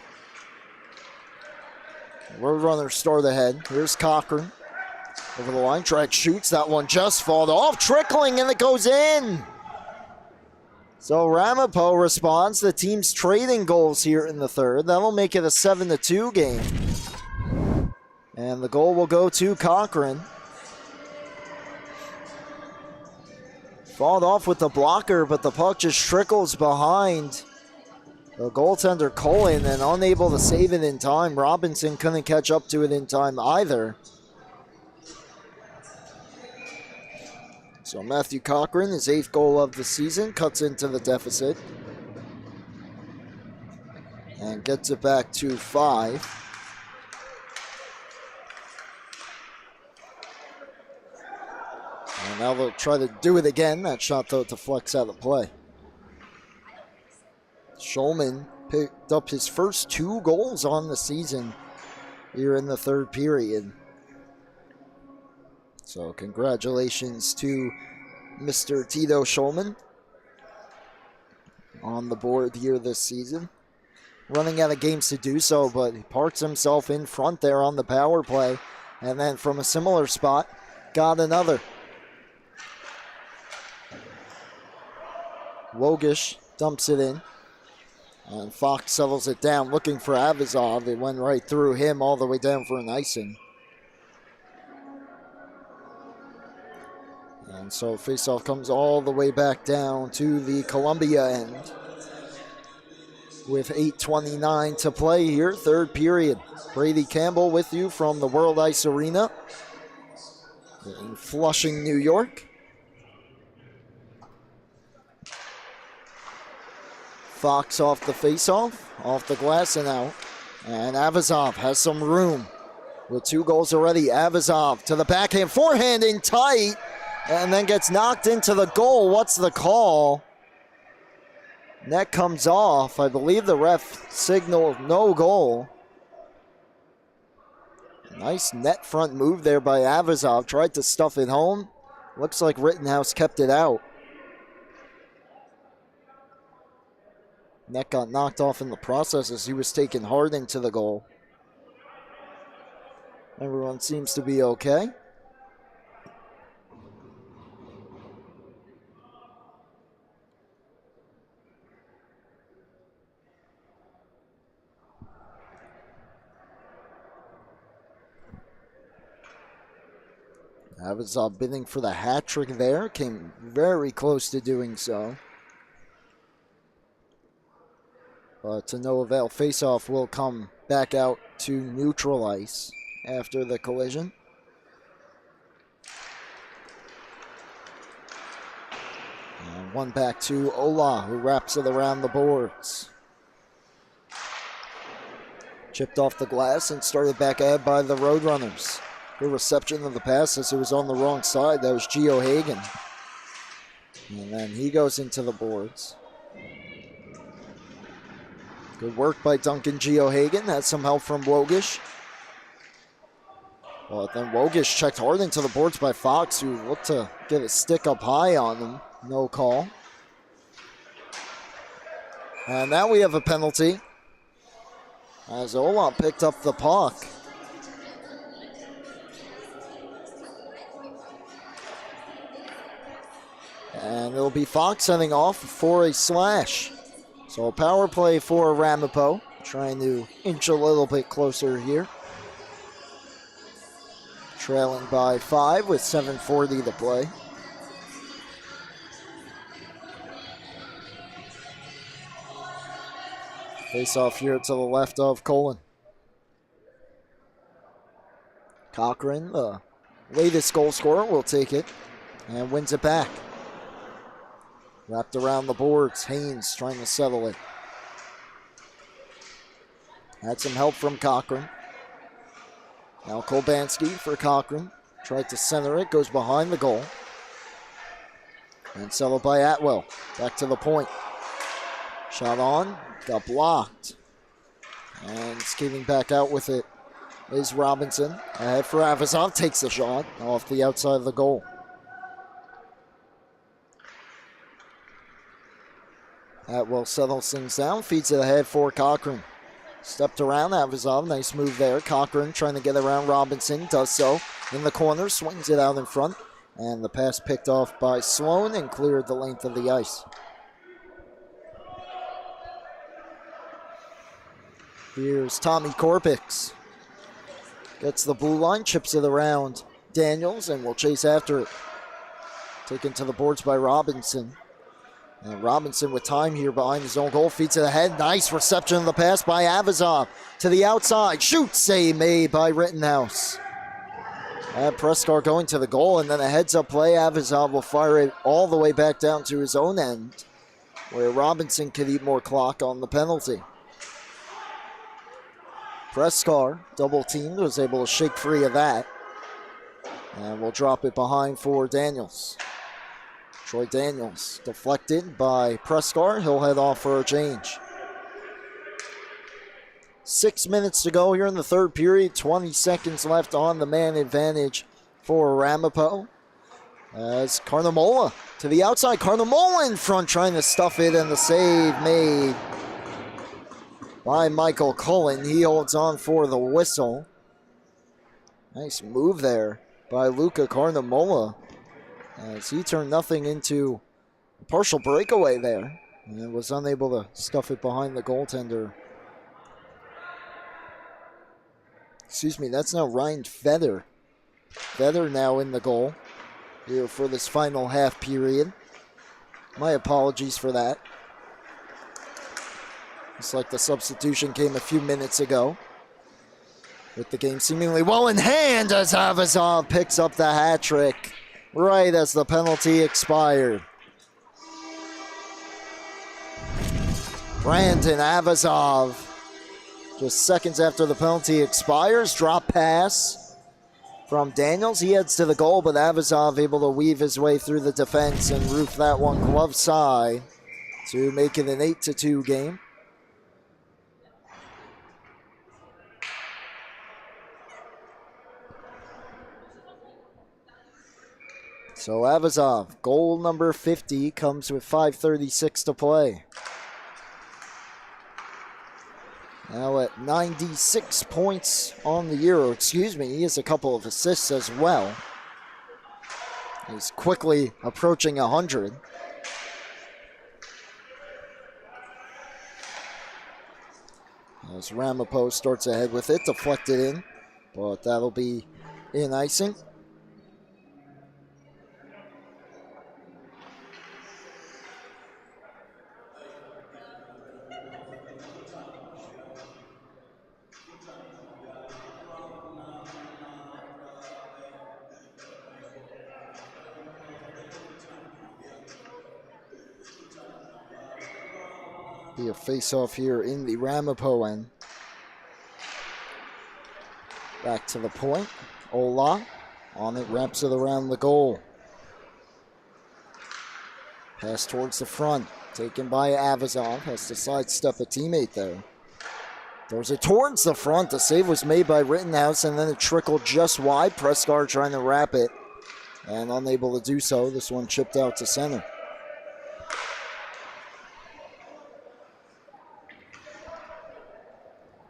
Roadrunners start ahead. Here's Cochran. Over the line, track shoots. That one just fought off. Trickling, and it goes in. So Ramapo responds. The team's trading goals here in the 3rd. That'll make it a 7-2 game. And the goal will go to Cochran. Fought off with the blocker, but the puck just trickles behind the goaltender Cullen and unable to save it in time. Robinson couldn't catch up to it in time either. So Matthew Cochran, his 8th goal of the season, cuts into the deficit and gets it back to 5. And now they'll try to do it again. That shot, though, deflects out of play. Schulman picked up his first 2 goals on the season here in the 3rd period. So congratulations to Mr. Tito Schulman on the board here this season. Running out of games to do so, but he parks himself in front there on the power play. And then from a similar spot, got another. Wogish dumps it in. And Fox settles it down, looking for Avazov. It went right through him all the way down for an icing. And so faceoff comes all the way back down to the Columbia end. With 8:29 to play here, third period. Brady Campbell with you from the World Ice Arena in Flushing, New York. Fox off the faceoff, off the glass and out. And Avazov has some room with 2 goals already. Avazov to the backhand, forehand in tight, and then gets knocked into the goal. What's the call? Net comes off. I believe the ref signaled no goal. Nice net front move there by Avazov. Tried to stuff it home. Looks like Rittenhouse kept it out. Net got knocked off in the process as he was taken hard into the goal. Everyone seems to be okay. Avazov bidding for the hat trick there. Came very close to doing so. But to no avail. Faceoff will come back out to neutral ice after the collision. And one back to Ola, who wraps it around the boards. Chipped off the glass and started back ahead by the Roadrunners. Good reception of the pass as it was on the wrong side. That was Gio Hagen. And then he goes into the boards. Good work by Duncan Gio Hagen. Had some help from Wogish. But then Wogish checked hard into the boards by Fox, who looked to get a stick up high on him. No call. And now we have a penalty as Ola picked up the puck. And it'll be Fox sending off for a slash. So a power play for Ramapo, trying to inch a little bit closer here. Trailing by 5 with 7:40 to play. Face off here to the left of Colin. Cochran, the latest goal scorer, will take it and wins it back. Wrapped around the boards. Haynes trying to settle it. Had some help from Cochran. Now Kolbanski for Cochran. Tried to center it. Goes behind the goal. And settled by Atwell. Back to the point. Shot on. Got blocked. And skating back out with it is Robinson. Ahead for Avazov. Takes the shot off the outside of the goal. Atwell settles things down, feeds it ahead for Cochran. Stepped around Avazov, nice move there. Cochran trying to get around Robinson, does so in the corner, swings it out in front. And the pass picked off by Sloan and cleared the length of the ice. Here's Tommy Korpix. Gets the blue line, chips it around Daniels, and will chase after it. Taken to the boards by Robinson. And Robinson with time here behind his own goal. Feeds it ahead. Nice reception of the pass by Avazov. To the outside. Shoot save made by Rittenhouse. Prescar going to the goal. And then a heads-up play. Avazov will fire it all the way back down to his own end, where Robinson could eat more clock on the penalty. Prescar, double teamed, was able to shake free of that. And we'll drop it behind for Daniels. Troy Daniels deflected by Prescar. He'll head off for a change. 6 minutes to go here in the third period. 20 seconds left on the man advantage for Ramapo. As Carnamola to the outside. Carnamola in front trying to stuff it, and the save made by Michael Cullen. He holds on for the whistle. Nice move there by Luca Carnamola as he turned nothing into a partial breakaway there and was unable to stuff it behind the goaltender. Excuse me, that's now Ryan Feather. Feather now in the goal here for this final half period. My apologies for that. Looks like the substitution came a few minutes ago. With the game seemingly well in hand as Avazov picks up the hat trick right as the penalty expired. Brandon Avazov, just seconds after the penalty expires, drop pass from Daniels. He heads to the goal, but Avazov able to weave his way through the defense and roof that one glove side to make it an 8-2 game. So Avazov, goal number 50, comes with 5:36 to play. Now at 96 points on the year, or excuse me, he has a couple of assists as well. He's quickly approaching 100. As Ramapo starts ahead with it, deflected in, but that'll be in icing. Be a face-off here in the Ramapo end. Back to the point. Ola on it, wraps it around the goal. Pass towards the front, taken by Avazov. Has to sidestep a teammate there. Throws it towards the front. The save was made by Rittenhouse, and then it trickled just wide. Prescar trying to wrap it, and unable to do so. This one chipped out to center.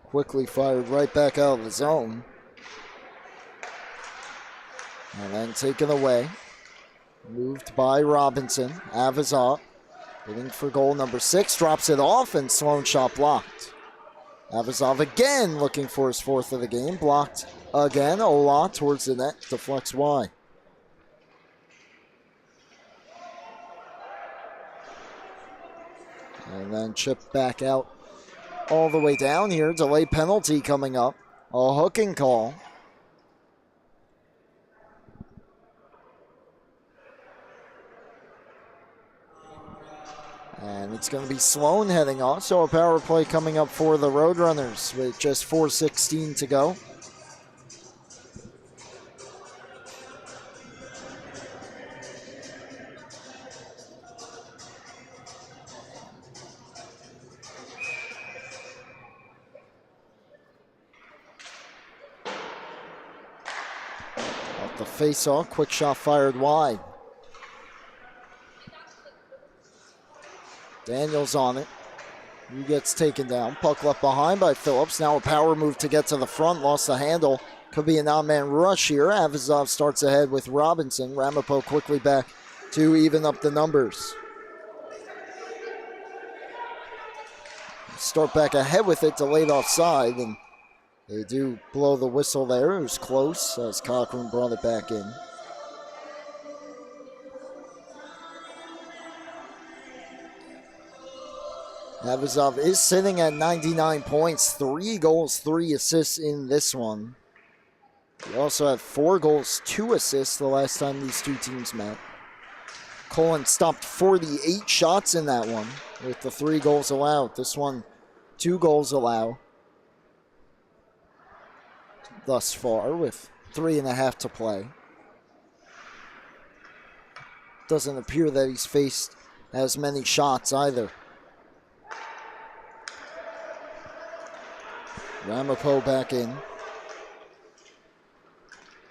Quickly fired right back out of the zone. And then taken away. Moved by Robinson. Avazov hitting for goal number 6. Drops it off, and Sloan shot blocked. Avazov again looking for his 4th of the game. Blocked again. Ola towards the net. Deflects wide. And then chipped back out all the way down here. Delay penalty coming up. A hooking call. And it's going to be Sloan heading off. So a power play coming up for the Roadrunners with just 4:16 to go. Off the face-off, quick shot fired wide. Daniels on it. He gets taken down. Puck left behind by Phillips. Now a power move to get to the front. Lost the handle. Could be an odd-man rush here. Avazov starts ahead with Robinson. Ramapo quickly back to even up the numbers. Start back ahead with it. Delayed offside. And they do blow the whistle there. It was close as Cochran brought it back in. Avazov is sitting at 99 points, 3 goals, 3 assists in this one. He also had 4 goals, 2 assists the last time these two teams met. Cullen stopped 48 shots in that one with the 3 goals allowed. This one, 2 goals allowed thus far with 3.5 to play. Doesn't appear that he's faced as many shots either. Ramapo back in.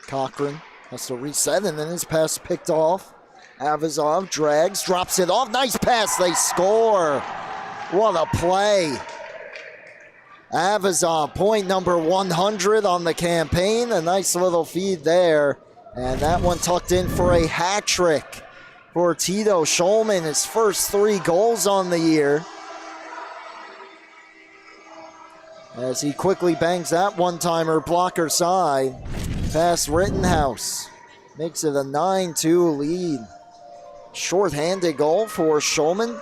Cochran Has to reset, and then his pass picked off. Avazov drags, drops it off. Nice pass, they score. What a play. Avazov, point number 100 on the campaign. A nice little feed there. And that one tucked in for a hat trick for Tito Schulman. His first 3 goals on the year. As he quickly bangs that one-timer blocker side. Past Rittenhouse. Makes it a 9-2 lead. Short-handed goal for Schulman.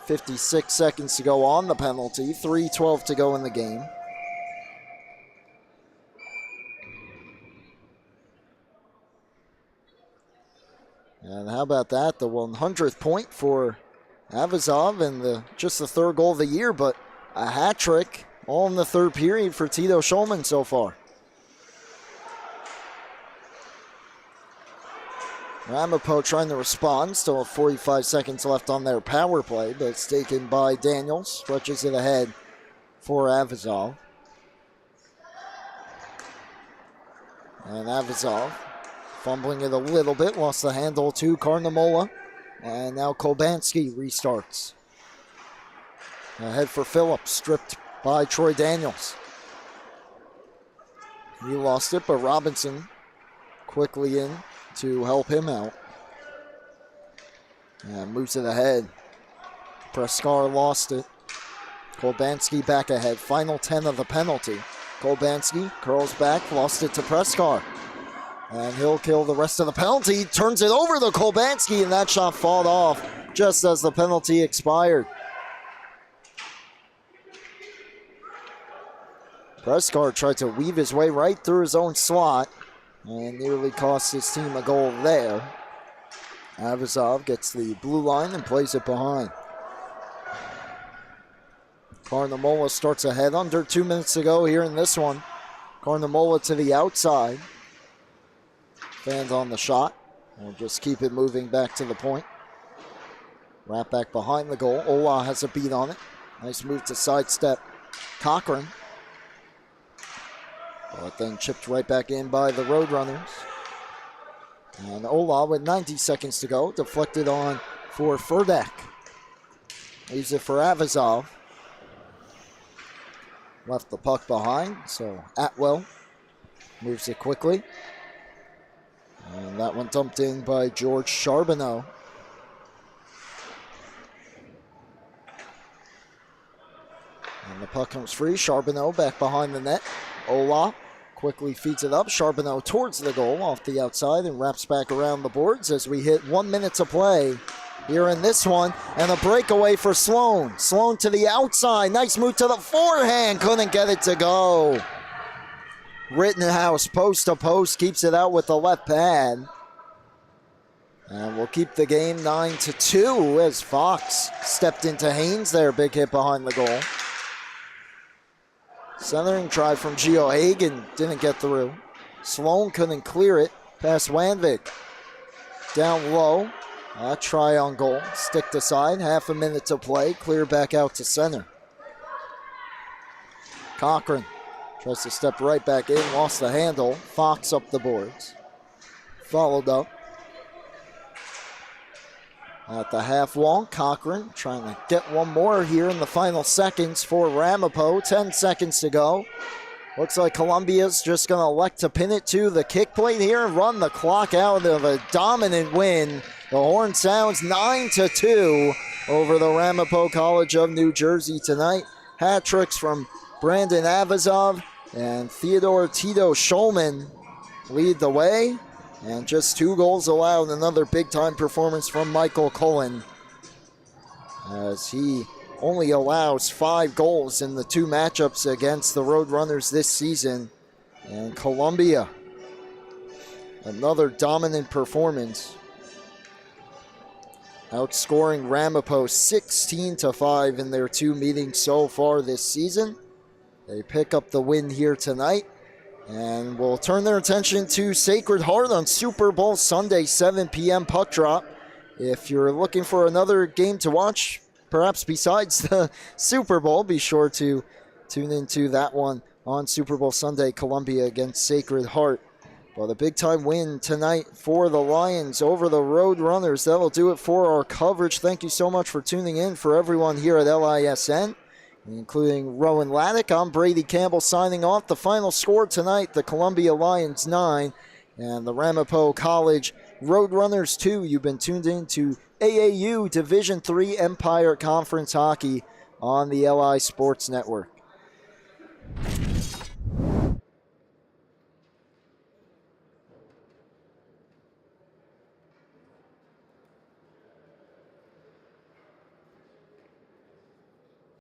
56 seconds to go on the penalty. 3:12 to go in the game. And how about that? The 100th point for Avazov and just the 3rd goal of the year, but a hat trick all in the 3rd period for Tito Schulman so far. Ramapo trying to respond. Still 45 seconds left on their power play, but it's taken by Daniels. Stretches it ahead for Avazov. And Avazov fumbling it a little bit. Lost the handle to Karnamola. And now Kolbanski restarts. Ahead for Phillips. Stripped by Troy Daniels. He lost it, but Robinson quickly in to help him out. And moves it ahead. Preskar lost it. Kolbanski back ahead. Final 10 of the penalty. Kolbanski curls back, lost it to Preskar. And he'll kill the rest of the penalty. Turns it over to Kolbanski, and that shot fought off just as the penalty expired. Preskar tried to weave his way right through his own slot and nearly cost his team a goal there. Avazov gets the blue line and plays it behind. Karnamola starts ahead under 2 minutes to go here in this one. Karnamola to the outside. Fans on the shot. We'll just keep it moving back to the point. Wrap back behind the goal. Ola has a beat on it. Nice move to sidestep Cochran. But then chipped right back in by the Roadrunners. And Ola with 90 seconds to go. Deflected on for Furdak. Leaves it for Avazov. Left the puck behind, so Atwell moves it quickly. And that one dumped in by George Charbonneau. And the puck comes free. Charbonneau back behind the net. Ola quickly feeds it up. Charbonneau towards the goal off the outside and wraps back around the boards as we hit 1 minute to play here in this one. And a breakaway for Sloan. Sloan to the outside. Nice move to the forehand. Couldn't get it to go. Rittenhouse post to post keeps it out with the left pad. And we'll keep the game 9-2 as Fox stepped into Haynes there. Big hit behind the goal. Centering try from Gio Hagen, didn't get through. Sloan couldn't clear it past Wanvik. Down low, a try on goal, stick to side, half a minute to play, clear back out to center. Cochran tries to step right back in, lost the handle. Fox up the boards. Followed up. At the half wall, Cochran trying to get one more here in the final seconds for Ramapo. 10 seconds to go. Looks like Columbia's just going to elect to pin it to the kick plate here and run the clock out of a dominant win. The horn sounds 9-2 over the Ramapo College of New Jersey tonight. Hat tricks from Brandon Avazov and Theodore Tito Schulman lead the way. And just 2 goals allowed. Another big-time performance from Michael Cullen, as he only allows 5 goals in the 2 matchups against the Roadrunners this season. And Columbia, another dominant performance, outscoring Ramapo 16-5 in their 2 meetings so far this season. They pick up the win here tonight. And we'll turn their attention to Sacred Heart on Super Bowl Sunday, 7 p.m. puck drop. If you're looking for another game to watch, perhaps besides the Super Bowl, be sure to tune into that one on Super Bowl Sunday, Columbia against Sacred Heart. But a big-time win tonight for the Lions over the Roadrunners. That'll do it for our coverage. Thank you so much for tuning in. For everyone here at LISN, including Rowan Laddick, I'm Brady Campbell signing off. The final score tonight, the Columbia Lions 9 and the Ramapo College Roadrunners 2. You've been tuned in to AAU Division III Empire Conference Hockey on the LI Sports Network.